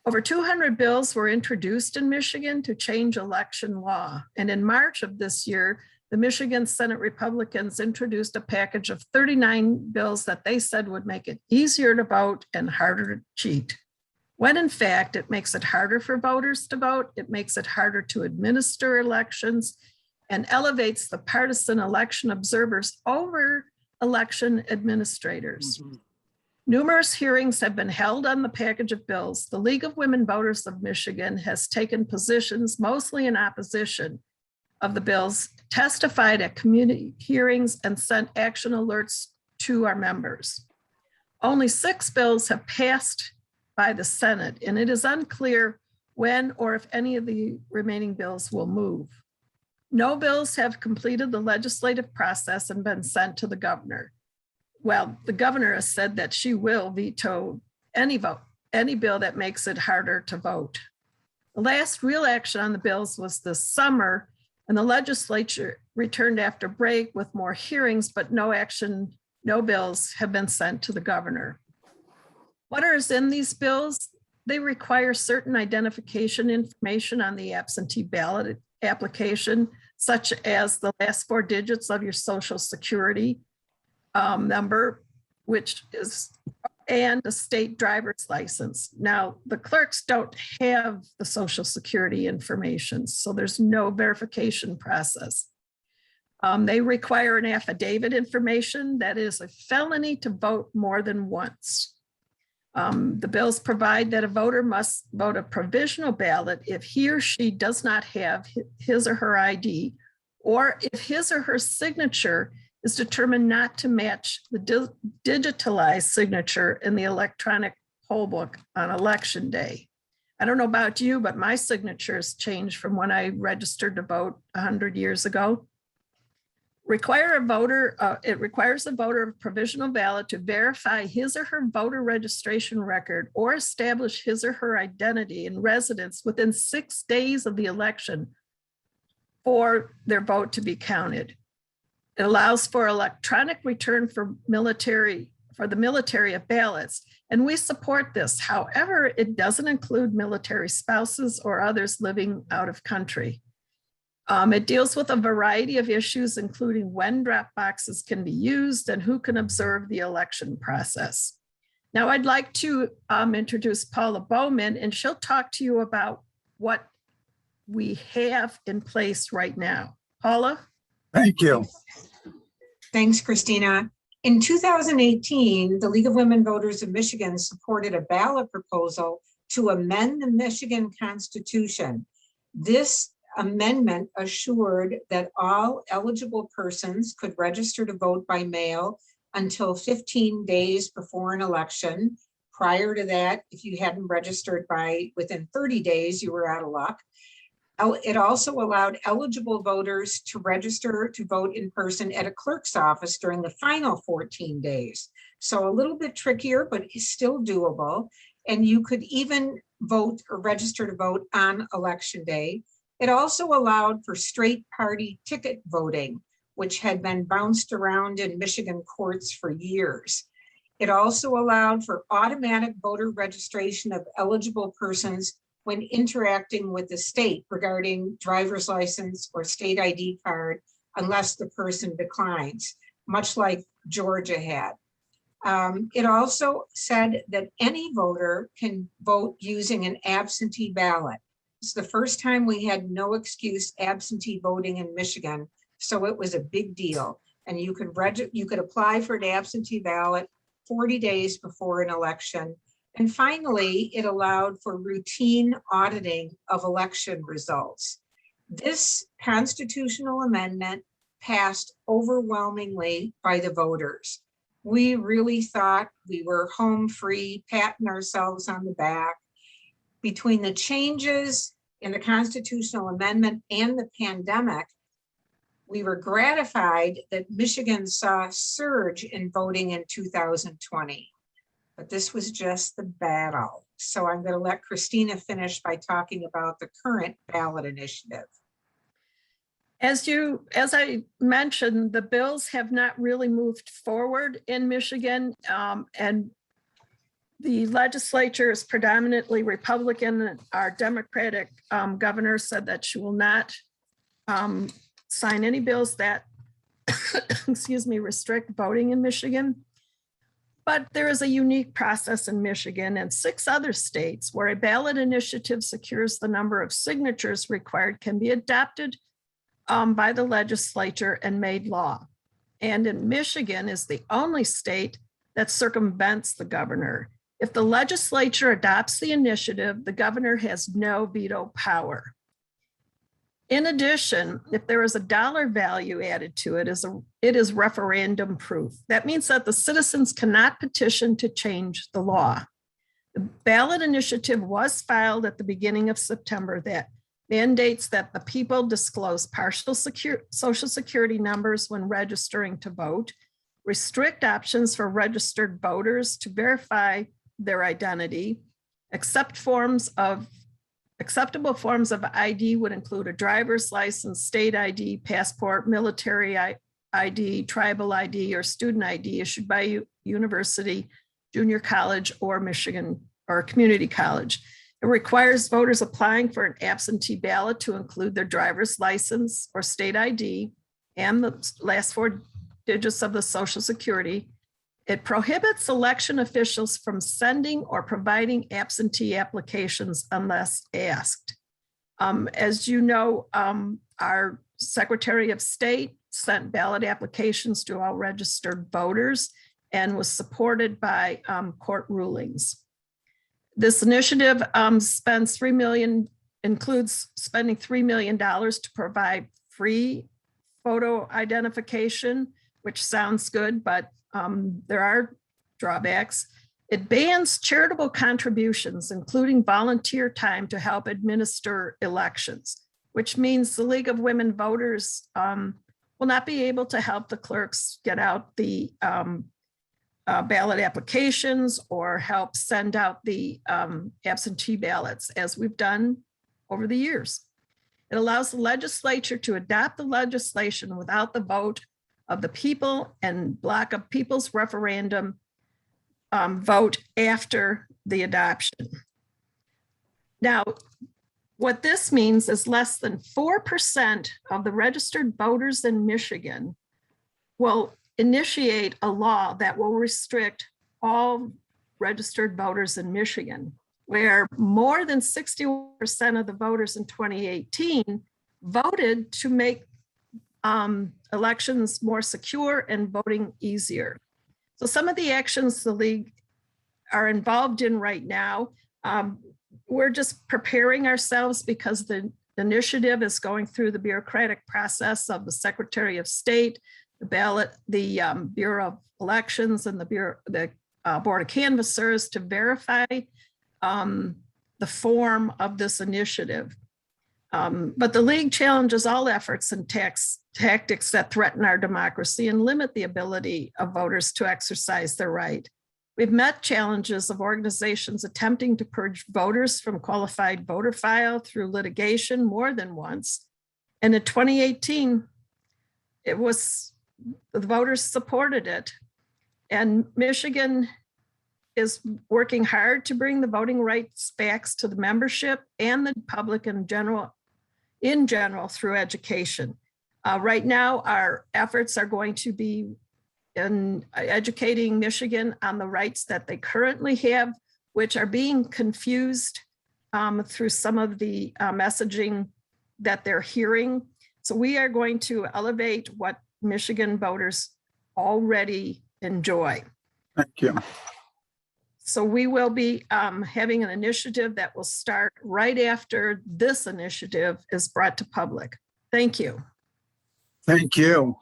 Over 200 bills were introduced in Michigan to change election law. And in March of this year, the Michigan Senate Republicans introduced a package of 39 bills that they said would make it easier to vote and harder to cheat. When in fact, it makes it harder for voters to vote, it makes it harder to administer elections, and elevates the partisan election observers over election administrators. Mm-hmm. Numerous hearings have been held on the package of bills. The League of Women Voters of Michigan has taken positions mostly in opposition of the bills, testified at community hearings, and sent action alerts to our members. Only 6 bills have passed by the Senate, and it is unclear when or if any of the remaining bills will move. No bills have completed the legislative process and been sent to the governor. Well, the governor has said that she will veto any bill that makes it harder to vote. The last real action on the bills was this summer, and the legislature returned after break with more hearings, but no action, no bills have been sent to the governor. What is in these bills? They require certain identification information on the absentee ballot application, such as the last 4 digits of your social security number, and a state driver's license. Now, the clerks don't have the social security information, so there's no verification process. They require an affidavit information that is a felony to vote more than once. The bills provide that a voter must vote a provisional ballot if he or she does not have his or her ID, or if his or her signature is determined not to match the digitalized signature in the electronic poll book on election day. I don't know about you, but my signature has changed from when I registered to vote 100 years ago. It requires a voter of provisional ballot to verify his or her voter registration record or establish his or her identity and residence within 6 days of the election for their vote to be counted. It allows for electronic return for the military of ballots, and we support this. However, it doesn't include military spouses or others living out of country. It deals with a variety of issues, including when drop boxes can be used and who can observe the election process. Now, I'd like to introduce Paula Bowman, and she'll talk to you about what we have in place right now. Paula? Thank you. Thanks, Christina. In 2018, the League of Women Voters of Michigan supported a ballot proposal to amend the Michigan Constitution. This amendment assured that all eligible persons could register to vote by mail until 15 days before an election. Prior to that, if you hadn't registered by within 30 days, you were out of luck. It also allowed eligible voters to register to vote in person at a clerk's office during the final 14 days. So a little bit trickier, but it's still doable. And you could even vote or register to vote on election day. It also allowed for straight party ticket voting, which had been bounced around in Michigan courts for years. It also allowed for automatic voter registration of eligible persons when interacting with the state regarding driver's license or state ID card, unless the person declines, much like Georgia had. It also said that any voter can vote using an absentee ballot. It's the first time we had no excuse absentee voting in Michigan, so it was a big deal. And you could apply for an absentee ballot 40 days before an election. And finally, it allowed for routine auditing of election results. This constitutional amendment passed overwhelmingly by the voters. We really thought we were home free, patting ourselves on the back. Between the changes in the constitutional amendment and the pandemic, we were gratified that Michigan saw a surge in voting in 2020. But this was just the battle. So I'm going to let Christina finish by talking about the current ballot initiative. As I mentioned, the bills have not really moved forward in Michigan, and the legislature is predominantly Republican. Our Democratic governor said that she will not sign any bills that, excuse me, restrict voting in Michigan. But there is a unique process in Michigan and 6 other states where a ballot initiative secures the number of signatures required can be adopted by the legislature and made law. And in Michigan is the only state that circumvents the governor. If the legislature adopts the initiative, the governor has no veto power. In addition, if there is a dollar value added to it, it is referendum proof. That means that the citizens cannot petition to change the law. The ballot initiative was filed at the beginning of September that mandates that the people disclose partial social security numbers when registering to vote, restrict options for registered voters to verify their identity, acceptable forms of ID would include a driver's license, state ID, passport, military ID, tribal ID, or student ID issued by university, junior college, or Michigan or community college. It requires voters applying for an absentee ballot to include their driver's license or state ID and the last 4 digits of the Social Security. It prohibits election officials from sending or providing absentee applications unless asked. As you know, our Secretary of State sent ballot applications to all registered voters and was supported by court rulings. This initiative includes spending $3 million to provide free photo identification, which sounds good, but there are drawbacks. It bans charitable contributions, including volunteer time to help administer elections, which means the League of Women Voters will not be able to help the clerks get out the ballot applications or help send out the absentee ballots, as we've done over the years. It allows the legislature to adopt the legislation without the vote of the people and block a people's referendum vote after the adoption. Now, what this means is less than 4% of the registered voters in Michigan will initiate a law that will restrict all registered voters in Michigan, where more than 60% of the voters in 2018 voted to make elections more secure and voting easier. So some of the actions the League are involved in right now, we're just preparing ourselves because the initiative is going through the bureaucratic process of the Secretary of State, the ballot, the Bureau of Elections, and the Board of Canvassers to verify the form of this initiative. But the League challenges all efforts and tactics that threaten our democracy and limit the ability of voters to exercise their right. We've met challenges of organizations attempting to purge voters from qualified voter file through litigation more than once. And in 2018, the voters supported it. And Michigan is working hard to bring the voting rights back to the membership and the public in general through education. Right now, our efforts are going to be in educating Michigan on the rights that they currently have, which are being confused through some of the messaging that they're hearing. So we are going to elevate what Michigan voters already enjoy. Thank you. So we will be having an initiative that will start right after this initiative is brought to public. Thank you. Thank you.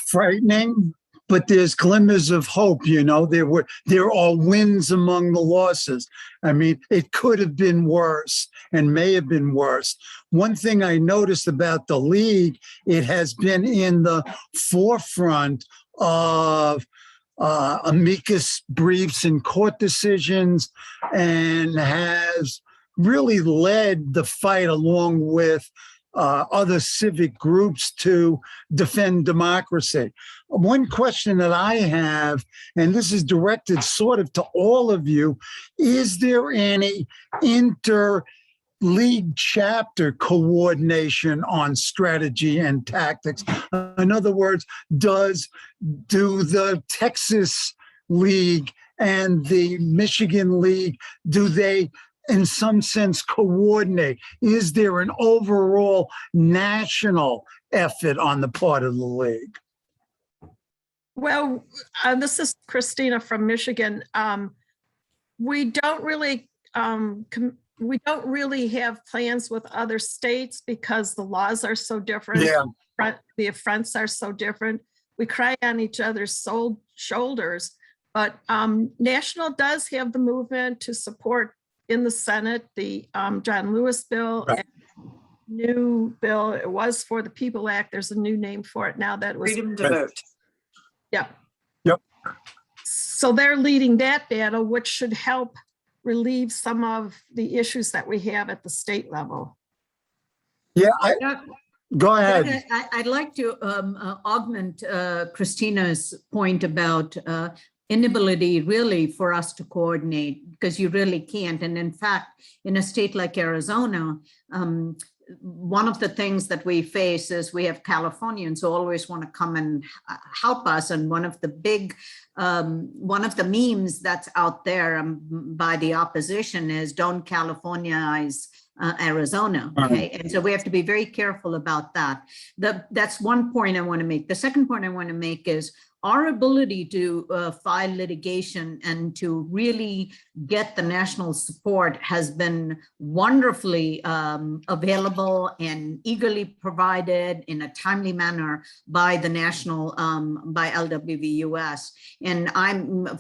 Frightening, but there's glimmers of hope. You know, there are wins among the losses. I mean, it could have been worse and may have been worse. One thing I noticed about the League, it has been in the forefront of amicus briefs and court decisions, and has really led the fight along with other civic groups to defend democracy. One question that I have, and this is directed sort of to all of you, is there any inter-league chapter coordination on strategy and tactics? In other words, do the Texas League and the Michigan League, do they in some sense coordinate? Is there an overall national effort on the part of the League? Well, this is Christina from Michigan. We don't really have plans with other states because the laws are so different. Yeah. The affronts are so different. We cry on each other's shoulders, but national does have the movement to support in the Senate, the John Lewis bill, Right. and new bill. It was for the People Act. There's a new name for it now that was Freedom to vote. Yeah. Yep. So they're leading that battle, which should help relieve some of the issues that we have at the state level. Yeah, go Doug, ahead. I'd like to augment Christina's point about inability really for us to coordinate, because you really can't. And in fact, in a state like Arizona, one of the things that we face is we have Californians who always want to come and help us. And one of the memes that's out there by the opposition is don't Californiaize Arizona. Okay. And so we have to be very careful about that. That's one point I want to make. The second point I want to make is our ability to file litigation and to really get the national support has been wonderfully available and eagerly provided in a timely manner by the national, by LWVUS. And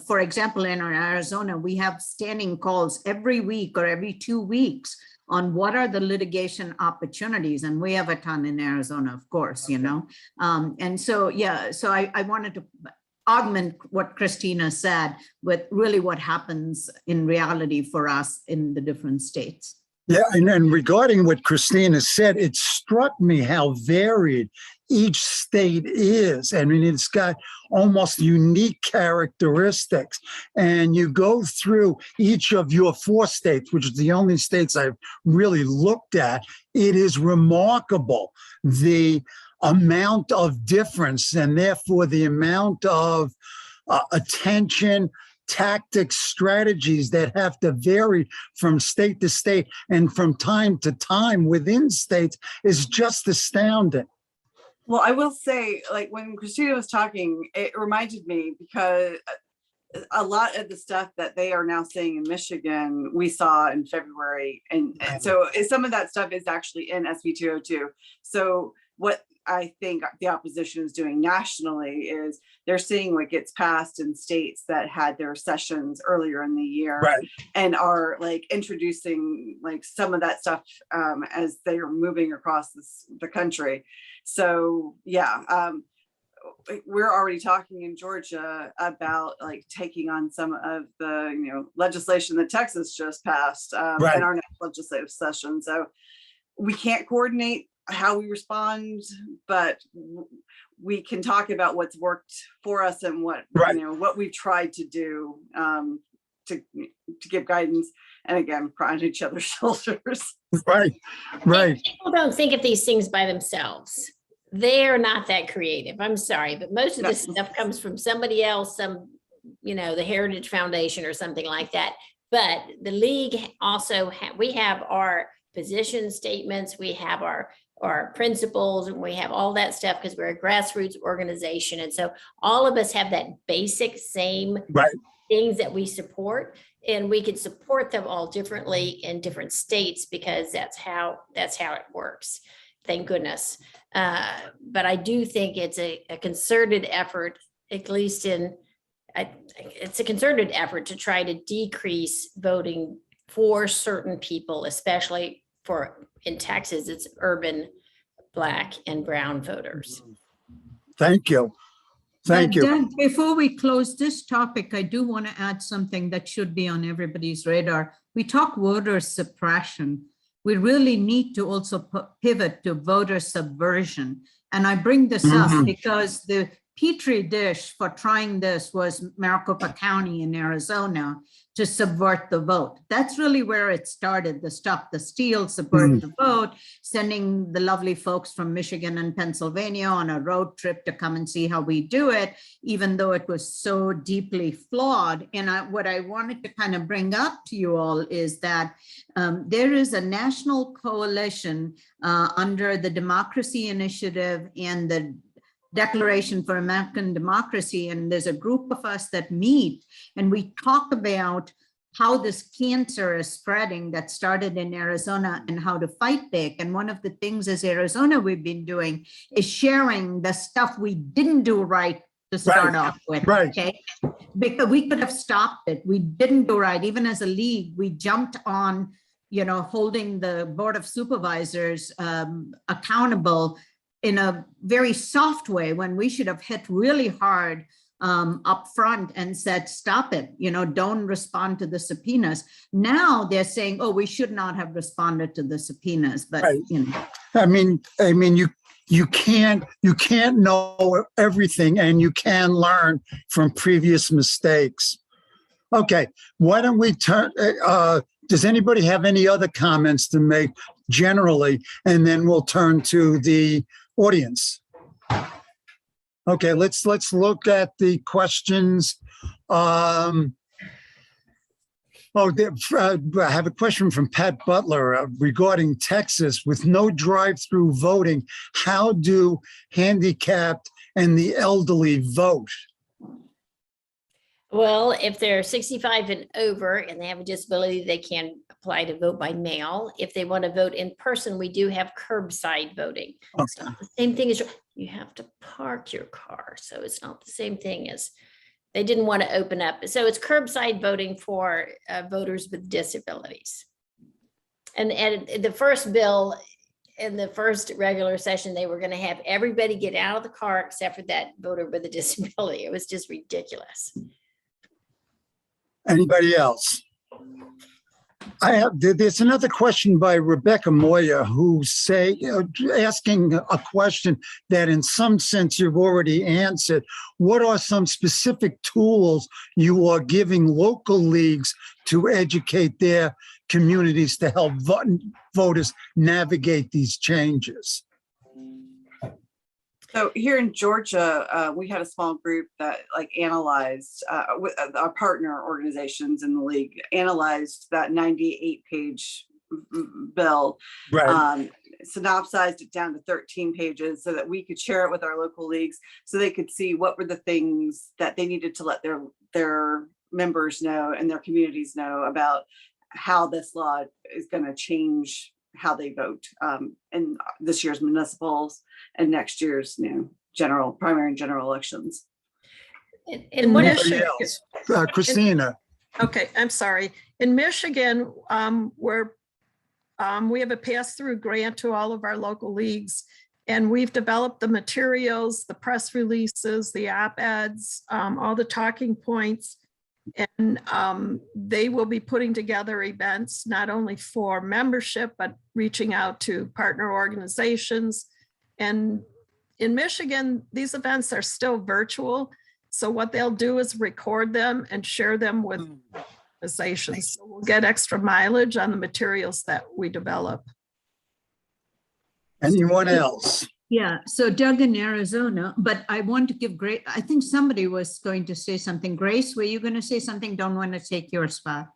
for example, in Arizona, we have standing calls every week or every 2 weeks on what are the litigation opportunities. And we have a ton in Arizona, of course, you know. And so, yeah, so I wanted to augment what Christina said with really what happens in reality for us in the different states. Yeah, and regarding what Christina said, it struck me how varied each state is. I mean, it's got almost unique characteristics. And you go through each of your 4 states, which is the only states I've really looked at. It is remarkable the amount of difference, and therefore the amount of attention, tactics, strategies that have to vary from state to state and from time to time within states is just astounding. Well, I will say, like when Christina was talking, it reminded me because a lot of the stuff that they are now saying in Michigan, we saw in February. And so some of that stuff is actually in SB 202. So what I think the opposition is doing nationally is they're seeing what gets passed in states that had their sessions earlier in the year, Right. and are like introducing like some of that stuff as they are moving across the country. So yeah, we're already talking in Georgia about like taking on some of the legislation that Texas just passed Right. in our next legislative session. So we can't coordinate how we respond, but we can talk about what's worked for us and what Right. what we've tried to do to give guidance, and again, cry on each other's shoulders. Right. Right. People don't think of these things by themselves. They're not that creative. I'm sorry, but most of this stuff comes from somebody else, the Heritage Foundation or something like that. But the league also, we have our position statements, we have our principles, and we have all that stuff because we're a grassroots organization. And so all of us have that basic same Right. things that we support, and we could support them all differently in different states because that's how it works. Thank goodness. But I do think it's a concerted effort, at least it's a concerted effort to try to decrease voting for certain people, especially in Texas, it's urban Black and brown voters. Thank you. Thank you. Doug, before we close this topic, I do want to add something that should be on everybody's radar. We talk voter suppression. We really need to also pivot to voter subversion. And I bring this up because the petri dish for trying this was Maricopa County in Arizona to subvert the vote. That's really where it started, the Stop the Steal, subvert the vote, sending the lovely folks from Michigan and Pennsylvania on a road trip to come and see how we do it, even though it was so deeply flawed. And what I wanted to kind of bring up to you all is that there is a national coalition under the Democracy Initiative and the Declaration for American Democracy, and there's a group of us that meet and we talk about how this cancer is spreading that started in Arizona and how to fight back. And one of the things as Arizona we've been doing is sharing the stuff we didn't do right to start off with. Right. Okay, because we could have stopped it. We didn't do right. Even as a league, we jumped on, holding the Board of Supervisors accountable in a very soft way when we should have hit really hard up front and said, stop it, don't respond to the subpoenas. Now they're saying, oh, we should not have responded to the subpoenas, but Right. I mean, you can't know everything, and you can learn from previous mistakes. Okay, why don't we turn, does anybody have any other comments to make generally? And then we'll turn to the audience. Okay, let's look at the questions. I have a question from Pat Butler regarding Texas. With no drive-through voting, how do handicapped and the elderly vote? Well, if they're 65 and over and they have a disability, they can apply to vote by mail. If they want to vote in person, we do have curbside voting. It's not the same thing as you have to park your car. So it's not the same thing as they didn't want to open up. So it's curbside voting for voters with disabilities. And the first bill in the first regular session, they were going to have everybody get out of the car except for that voter with a disability. It was just ridiculous. Anybody else? There's another question by Rebecca Moyer who asking a question that in some sense you've already answered. What are some specific tools you are giving local leagues to educate their communities to help voters navigate these changes? So here in Georgia, we had a small group that analyzed with our partner organizations in the league, analyzed that 98-page bill, Right. synopsized it down to 13 pages so that we could share it with our local leagues so they could see what were the things that they needed to let their members know and their communities know about how this law is going to change how they vote in this year's municipals and next year's primary and general elections. And what if- Anybody else? Christina. Okay, I'm sorry. In Michigan, we have a pass-through grant to all of our local leagues, and we've developed the materials, the press releases, the op-eds, all the talking points. And they will be putting together events, not only for membership, but reaching out to partner organizations. And in Michigan, these events are still virtual. So what they'll do is record them and share them with organizations. So we'll get extra mileage on the materials that we develop. Anyone else? Yeah, so Doug in Arizona, but I want to give Grace, I think somebody was going to say something. Grace, were you going to say something? Don't want to take your spot.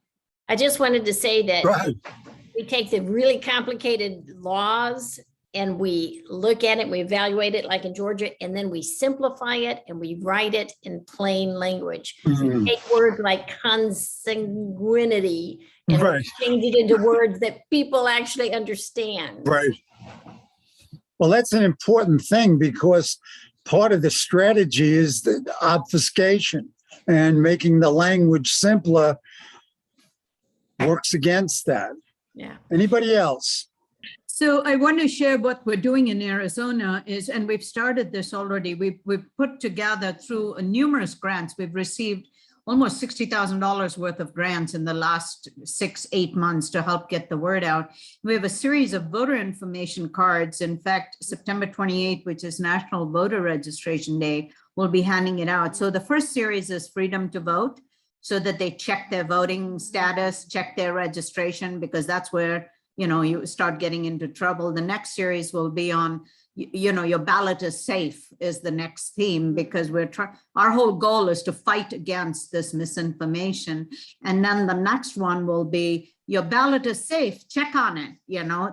I just wanted to say that Right. we take the really complicated laws and we look at it, we evaluate it like in Georgia, and then we simplify it and we write it in plain language. Mhm. Take words like consanguinity and Right. change it into words that people actually understand. Right. Well, that's an important thing because part of the strategy is the obfuscation, and making the language simpler works against that. Yeah. Anybody else? So I want to share what we're doing in Arizona is, and we've started this already. We've put together through numerous grants. We've received almost $60,000 worth of grants in the last 6-8 months to help get the word out. We have a series of voter information cards. In fact, September 28th, which is National Voter Registration Day, we'll be handing it out. So the first series is Freedom to Vote, so that they check their voting status, check their registration, because that's where you start getting into trouble. The next series will be on, your ballot is safe is the next theme, because our whole goal is to fight against this misinformation. And then the next one will be, your ballot is safe, check on it.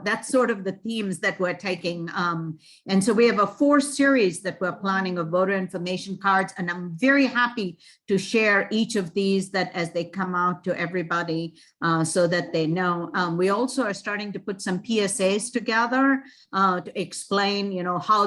That's sort of the themes that we're taking. And so we have a 4 series that we're planning of voter information cards. And I'm very happy to share each of these that as they come out to everybody so that they know. We also are starting to put some PSAs together to explain, how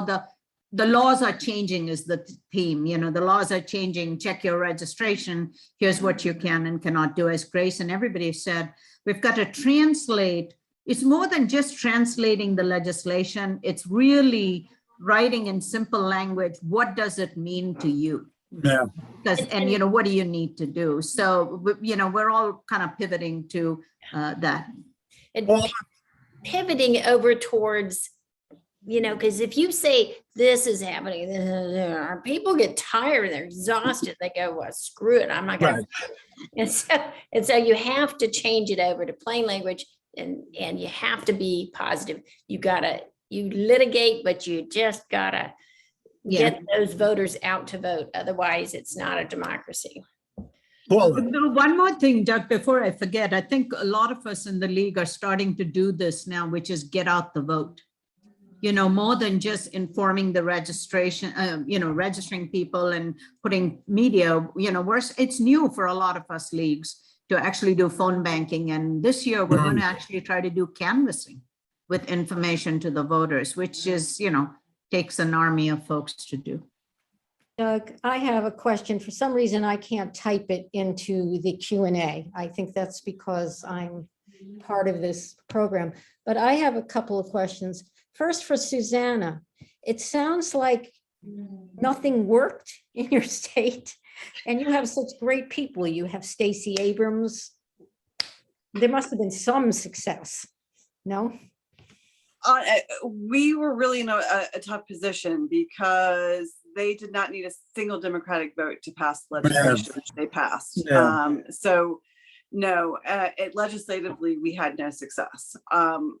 the laws are changing is the theme. The laws are changing, check your registration. Here's what you can and cannot do. As Grace and everybody said, we've got to translate. It's more than just translating the legislation. It's really writing in simple language. What does it mean to you? Yeah. And what do you need to do? So, we're all kind of pivoting to that. And pivoting over towards, because if you say this is happening, people get tired, they're exhausted. They go, well, screw it, I'm not going to. And so you have to change it over to plain language, and you have to be positive. You litigate, but you just gotta get those voters out to vote. Otherwise, it's not a democracy. Well, One more thing, Doug, before I forget, I think a lot of us in the league are starting to do this now, which is get out the vote. More than just informing the registration, registering people and putting media, it's new for a lot of us leagues to actually do phone banking. And this year we're going to actually try to do canvassing with information to the voters, which is, takes an army of folks to do. Doug, I have a question. For some reason, I can't type it into the Q&A. I think that's because I'm part of this program, but I have a couple of questions. First, for Susanna, it sounds like nothing worked in your state, and you have such great people. You have Stacey Abrams. There must have been some success, no? We were really in a tough position because they did not need a single Democratic vote to pass legislation, which they passed. Yeah. So no, legislatively, we had no success.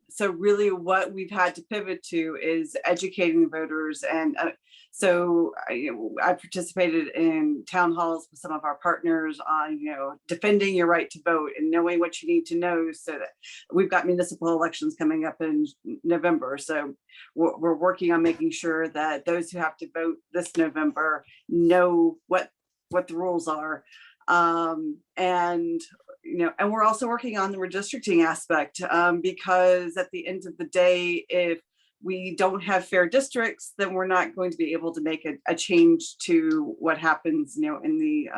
So really what we've had to pivot to is educating voters. And so I participated in town halls with some of our partners on, defending your right to vote and knowing what you need to know, so that we've got municipal elections coming up in November. So we're working on making sure that those who have to vote this November know what the rules are. And and we're also working on the redistricting aspect, because at the end of the day, if we don't have fair districts, then we're not going to be able to make a change to what happens, in the,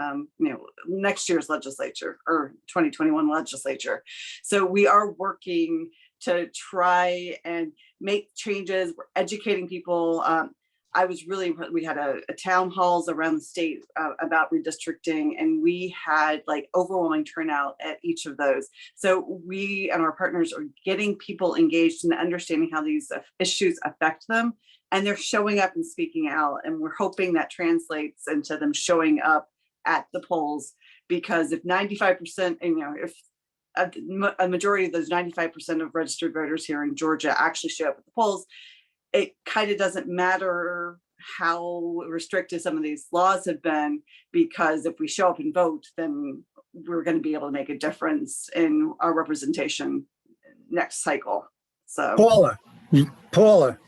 next year's legislature or 2021 legislature. So we are working to try and make changes. We're educating people. I was really impressed. We had a town halls around the state about redistricting, and we had like overwhelming turnout at each of those. So we and our partners are getting people engaged in understanding how these issues affect them, and they're showing up and speaking out. And we're hoping that translates into them showing up at the polls, because if 95%, if a majority of those 95% of registered voters here in Georgia actually show up at the polls, it kind of doesn't matter how restrictive some of these laws have been, because if we show up and vote, then we're going to be able to make a difference in our representation next cycle. So Paula.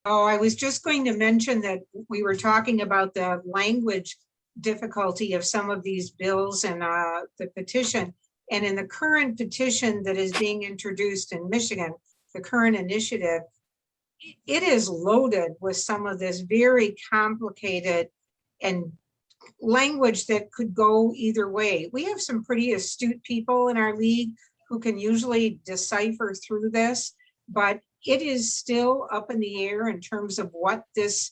Oh, I was just going to mention that we were talking about the language difficulty of some of these bills and the petition. And in the current petition that is being introduced in Michigan, the current initiative, it is loaded with some of this very complicated and language that could go either way. We have some pretty astute people in our league who can usually decipher through this, but it is still up in the air in terms of what this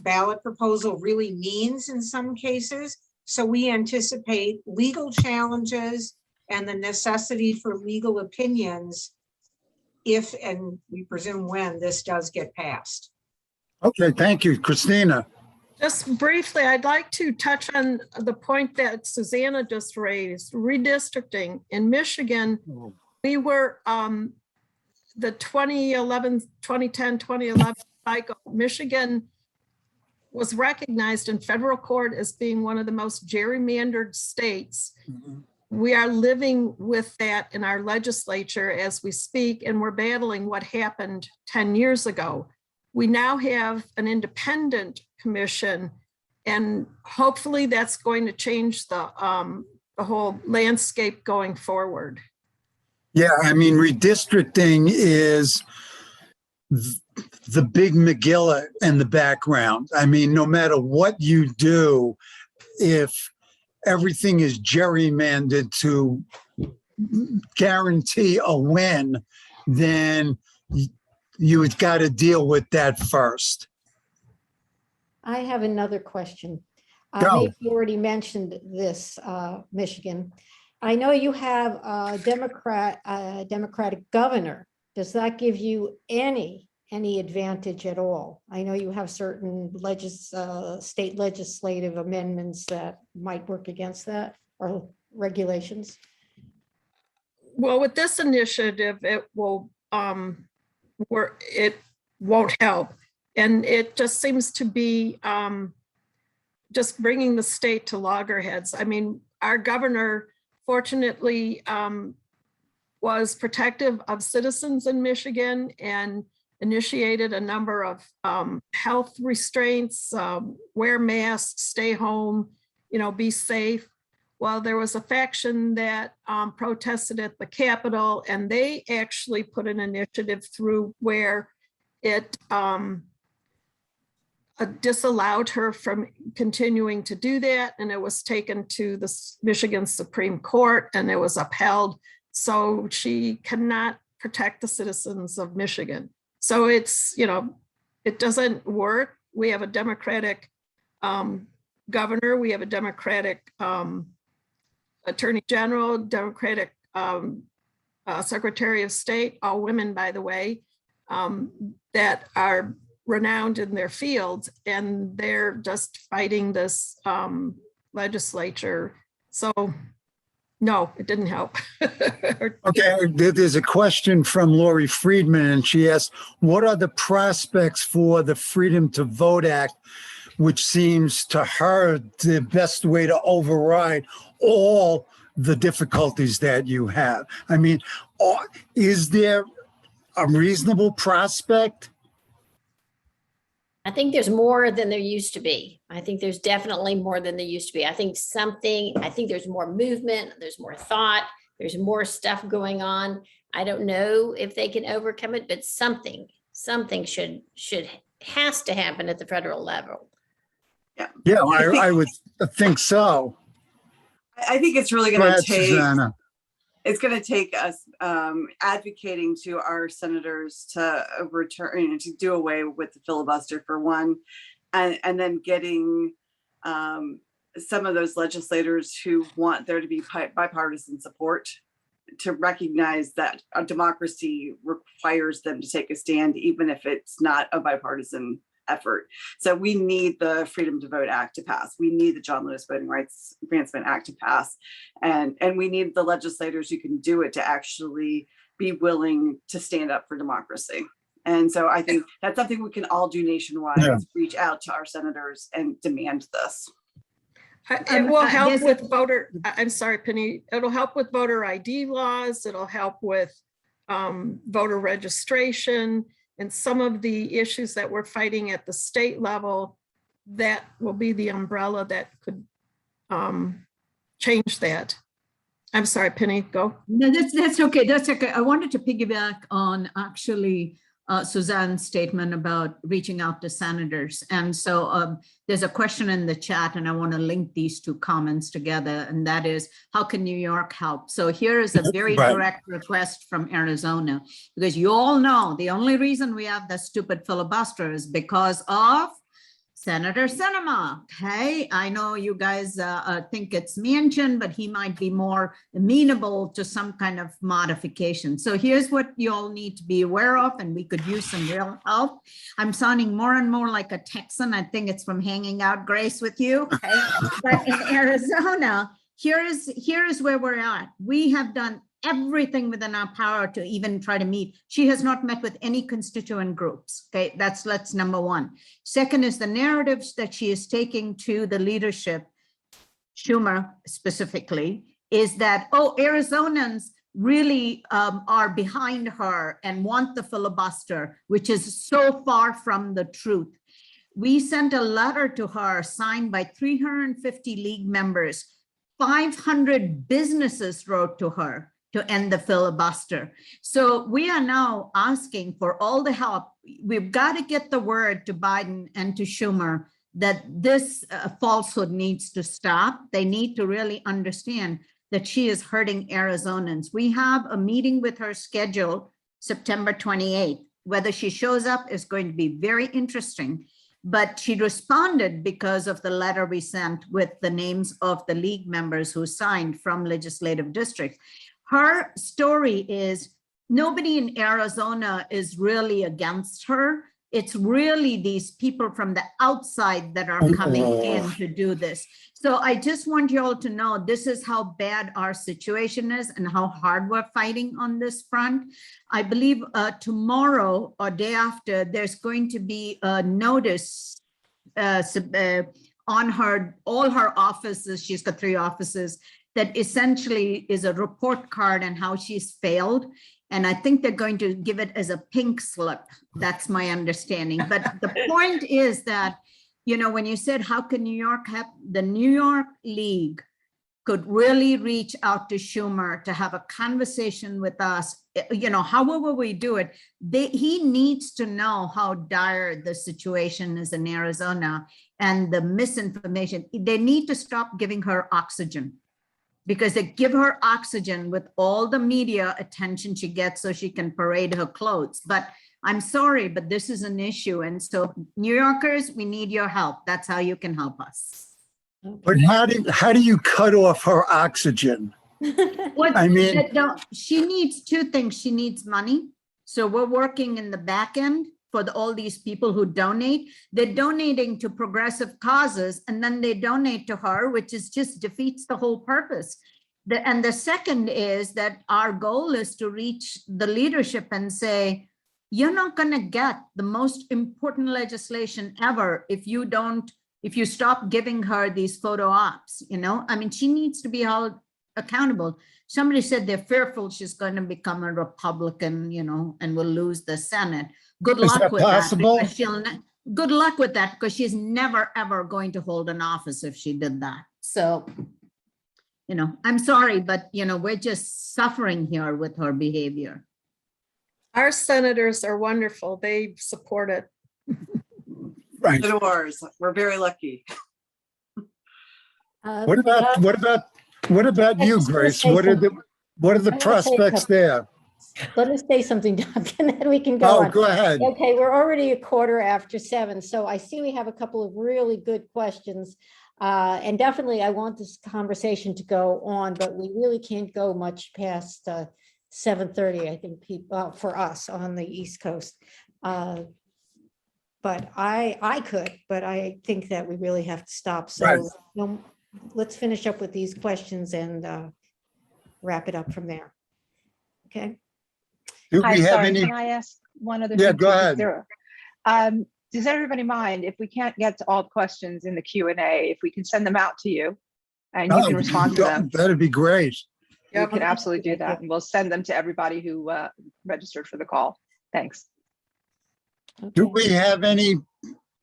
ballot proposal really means in some cases. So we anticipate legal challenges and the necessity for legal opinions if, and we presume when, this does get passed. Okay, thank you, Christina. Just briefly, I'd like to touch on the point that Susanna just raised, redistricting. In Michigan, we were the 2010, 2011 cycle. Michigan was recognized in federal court as being one of the most gerrymandered states. We are living with that in our legislature as we speak, and we're battling what happened 10 years ago. We now have an independent commission, and hopefully that's going to change the whole landscape going forward. Yeah, I mean, redistricting is the big McGilla in the background. I mean, no matter what you do, if everything is gerrymandered to guarantee a win, then you've got to deal with that first. I have another question. Go. Maybe you already mentioned this, Michigan. I know you have a Democratic governor. Does that give you any advantage at all? I know you have certain state legislative amendments that might work against that, or regulations. Well, with this initiative, it will it won't help, and it just seems to be just bringing the state to loggerheads. I mean, our governor, fortunately, was protective of citizens in Michigan and initiated a number of health restraints, wear masks, stay home, be safe. Well, there was a faction that protested at the Capitol, and they actually put an initiative through where it disallowed her from continuing to do that. And it was taken to the Michigan Supreme Court, and it was upheld. So she cannot protect the citizens of Michigan. So it's, it doesn't work. We have a Democratic governor. We have a Democratic Attorney General, Democratic Secretary of State, all women, by the way, that are renowned in their fields, and they're just fighting this legislature. So no, it didn't help. Okay, there's a question from Lori Friedman, and she asks, what are the prospects for the Freedom to Vote Act, which seems to her the best way to override all the difficulties that you have? I mean, is there a reasonable prospect? I think there's more than there used to be. I think there's definitely more than there used to be. I think there's more movement, there's more thought, there's more stuff going on. I don't know if they can overcome it, but something has to happen at the federal level. Yeah, I would think so. I think it's really Go going to ahead, take, Susanna. it's going to take us advocating to our senators to overturn, to do away with the filibuster for one, and then getting some of those legislators who want there to be bipartisan support to recognize that a democracy requires them to take a stand, even if it's not a bipartisan effort. So we need the Freedom to Vote Act to pass. We need the John Lewis Voting Rights Advancement Act to pass. And we need the legislators who can do it to actually be willing to stand up for democracy. And so I think that's something we can all do nationwide, is reach out to our senators and demand this. It will help with I'm sorry, Penny, it'll help with voter ID laws. It'll help with voter registration and some of the issues that we're fighting at the state level. That will be the umbrella that could change that. I'm sorry, Penny, go. No, that's okay. That's okay. I wanted to piggyback on actually Suzanne's statement about reaching out to senators. And so there's a question in the chat, and I want to link these two comments together, and that is, how can New York help? So here is a very direct request from Arizona, because you all know the only reason we have the stupid filibuster is because of Senator Sinema. Okay, I know you guys think it's Manchin, but he might be more amenable to some kind of modification. So here's what you all need to be aware of, and we could use some real help. I'm sounding more and more like a Texan. I think it's from hanging out, Grace, with you. Okay? But in Arizona, here is where we're at. We have done everything within our power to even try to meet. She has not met with any constituent groups. Okay, that's number one. Second is the narratives that she is taking to the leadership, Schumer specifically, is that, oh, Arizonans really are behind her and want the filibuster, which is so far from the truth. We sent a letter to her signed by 350 league members. 500 businesses wrote to her to end the filibuster. So we are now asking for all the help. We've got to get the word to Biden and to Schumer that this falsehood needs to stop. They need to really understand that she is hurting Arizonans. We have a meeting with her scheduled September 28th. Whether she shows up is going to be very interesting. But she responded because of the letter we sent with the names of the league members who signed from legislative districts. Her story is nobody in Arizona is really against her. It's really these people from the outside that are coming in to do this. So I just want you all to know this is how bad our situation is and how hard we're fighting on this front. I believe tomorrow or day after, there's going to be a notice on all her offices. She's got 3 offices. That essentially is a report card on how she's failed. And I think they're going to give it as a pink slip. That's my understanding. But the point is that, you know, when you said, how can New York help? The New York League could really reach out to Schumer to have a conversation with us, you know, however we do it. He needs to know how dire the situation is in Arizona and the misinformation. They need to stop giving her oxygen, because they give her oxygen with all the media attention she gets so she can parade her clothes. But I'm sorry, but this is an issue. And so New Yorkers, we need your help. That's how you can help us. But how do you cut off her oxygen? I mean, she needs 2 things. She needs money. So we're working in the back end for all these people who donate. They're donating to progressive causes, and then they donate to her, which is just defeats the whole purpose. And the second is that our goal is to reach the leadership and say, you're not going to get the most important legislation ever if you stop giving her these photo ops. You know, I mean, she needs to be held accountable. Somebody said they're fearful she's going to become a Republican, you know, and will lose the Senate. Good luck with that. good luck with that, because she's never, ever going to hold an office if she did that. So, you know, I'm sorry, but, you know, we're just suffering here with her behavior. Our senators are wonderful. They support it. Right. So do ours. We're very lucky. What about you, just gonna Grace? say What are something. the I'm gonna say prospects something. there? Let us say something, Doug, and then we can go Oh, on. go ahead. Okay, we're already a 7:15, so I see we have a couple of really good questions. And definitely I want this conversation to go on, but we really can't go much past 7:30, I think, people, for us on the East Coast. But I could, but I think that we really have to stop. Right. So let's finish up with these questions and wrap it up from there. Okay. Do Hi, we have sorry, any? can I ask one other Yeah, thing? go too? ahead. Does everybody mind if we can't get to all the questions in the Q&A, if we can send them out to you and you can respond to them? That'd be great. We can absolutely do that, and we'll send them to everybody who registered for the call. Thanks. Do Okay. we have any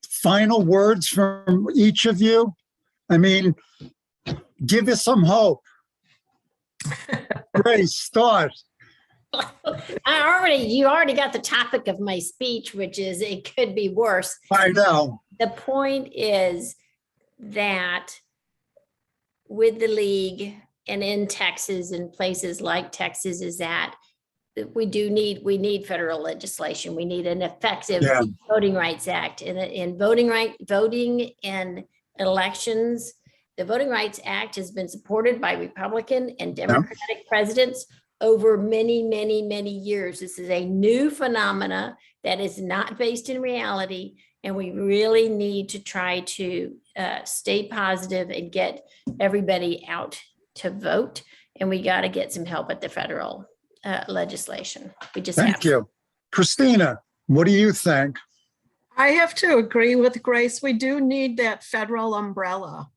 final words from each of you? I mean, give us some hope. Grace, start. You already got the topic of my speech, which is it could be worse. I know. The point is that with the league and in Texas and places like Texas is that we need federal legislation. We need an effective Yeah. Voting Rights Act in voting and elections. The Voting Rights Act has been supported by Republican and Democratic presidents over many, many, many years. This is a new phenomena that is not based in reality. And we really need to try to stay positive and get everybody out to vote. And we got to get some help at the federal legislation. We just have Thank to. you. Christina, what do you think? I have to agree with Grace. We do need that federal umbrella.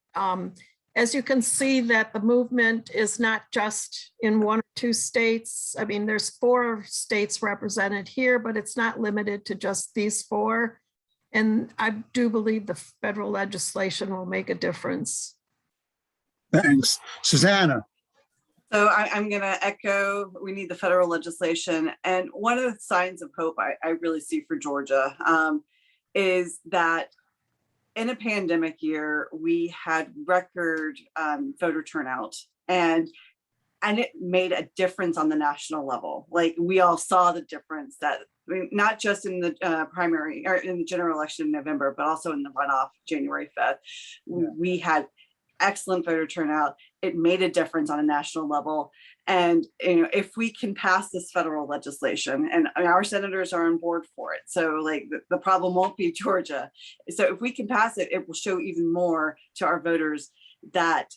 As you can see that the movement is not just in 1 or 2 states. I mean, there's 4 states represented here, but it's not limited to just these 4. And I do believe the federal legislation will make a difference. Thanks. Susanna. So I'm going to echo, we need the federal legislation. And one of the signs of hope I really see for Georgia is that in a pandemic year, we had record voter turnout, and it made a difference on the national level. Like, we all saw the difference that, I mean, not just in the primary or in the general election in November, but also in the runoff January 5th. Yeah. We had excellent voter turnout. It made a difference on a national level. And, you know, if we can pass this federal legislation, and our senators are on board for it, so like the problem won't be Georgia. So if we can pass it, it will show even more to our voters that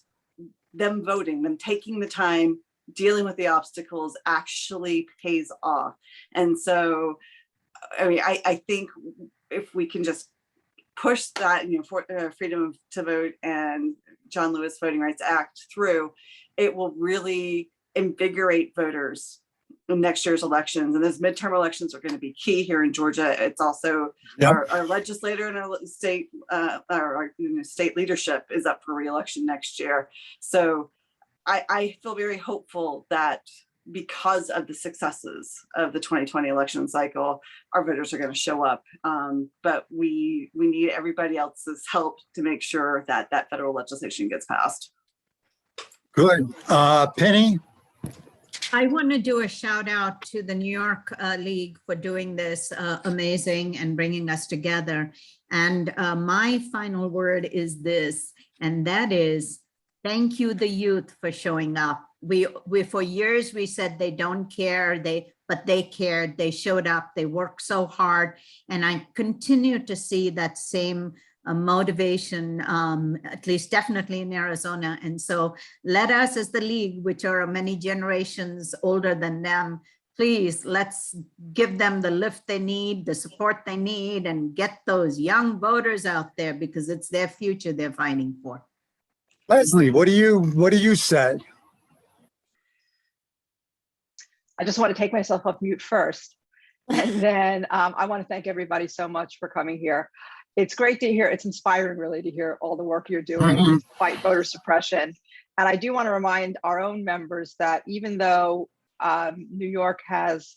them voting, them taking the time, dealing with the obstacles actually pays off. And so, I mean, I think if we can just push that, you know, for freedom to vote and John Lewis Voting Rights Act through, it will really invigorate voters in next year's elections. And those midterm elections are going to be key here in Georgia. It's also our legislator and our state state leadership is up for re-election next year. So I feel very hopeful that because of the successes of the 2020 election cycle, our voters are going to show up. But we need everybody else's help to make sure that that federal legislation gets passed. Good. Penny? I want to do a shout out to the New York League for doing this amazing and bringing us together. And my final word is this, and that is, thank you, the youth, for showing up. We for years we said they don't care, but they cared. They showed up. They worked so hard, and I continue to see that same motivation, at least definitely in Arizona. And so let us, as the league, which are many generations older than them, please, let's give them the lift they need, the support they need, and get those young voters out there, because it's their future they're fighting for. Leslie, what do you say? I just want to take myself off mute first. And then I want to thank everybody so much for coming here. it's great to hear. It's inspiring, really, to hear all the work you're doing Mhm. to fight voter suppression. And I do want to remind our own members that even though New York has,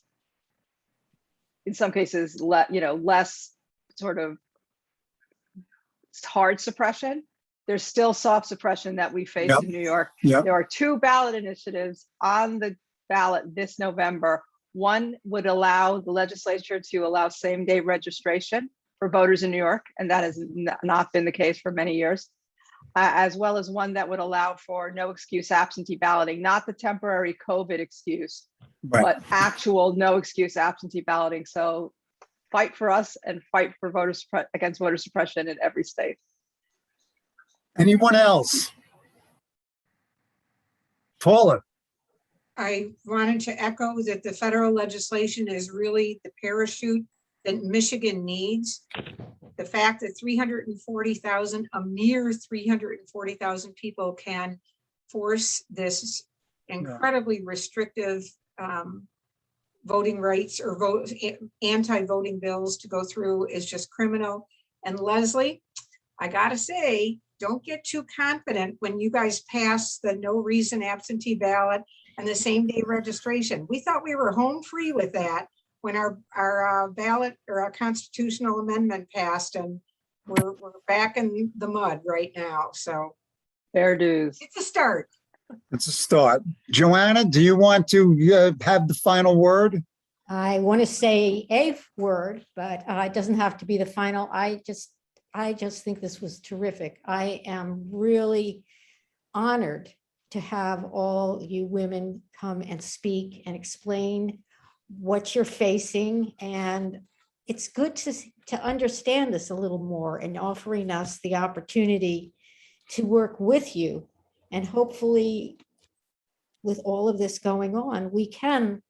in some cases, less sort of hard suppression, there's still soft suppression that we face Yep. in New York. Yep. There are 2 ballot initiatives on the ballot this November. One would allow the legislature to allow same-day registration for voters in New York, and that has not been the case for many years, as well as one that would allow for no excuse absentee balloting, not the temporary COVID excuse, Right. but actual no excuse absentee balloting. So fight for us and fight for against voter suppression in every state. Anyone else? Paula? I wanted to echo that the federal legislation is really the parachute that Michigan needs. The fact that 340,000, a mere 340,000 people can force this incredibly restrictive voting rights or anti-voting bills to go through is just criminal. And Leslie, I gotta say, don't get too confident when you guys pass the no reason absentee ballot and the same day registration. We thought we were home free with that when our ballot or our constitutional amendment passed, and we're back in the mud right now. So Fair dues. it's a start. It's a start. Joanna, do you want to have the final word? I want to say a word, but it doesn't have to be the final. I just think this was terrific. I am really honored to have all you women come and speak and explain what you're facing. And it's good to understand this a little more and offering us the opportunity to work with you. And hopefully, with all of this going on, we can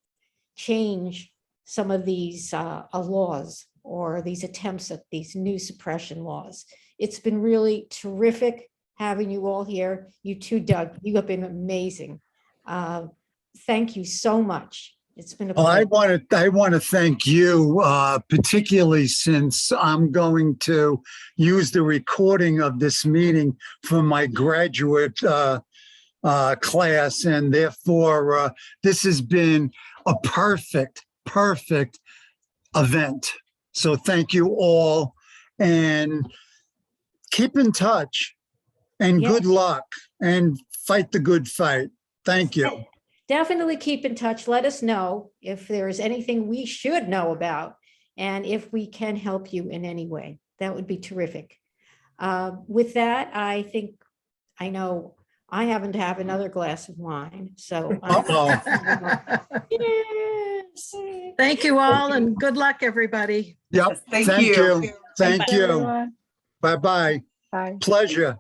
change some of these laws or these attempts at these new suppression laws. It's been really terrific having you all here. You too, Doug, you have been amazing. Thank you so much. It's been a Well, I pleasure. want to thank you, particularly since I'm going to use the recording of this meeting for my graduate class, and therefore this has been a perfect event. So thank you all, and keep in touch, and Yes. good luck, and fight the good fight. Thank you. Definitely keep in touch. Let us know if there is anything we should know about, and if we can help you in any way. That would be terrific. With that, I think I know I happen to have another glass of wine, so. Yes. Thank you all and good luck, everybody. Yep. Thank Thank you. you. Thank Bye, you. everyone. Bye-bye. Bye. Pleasure.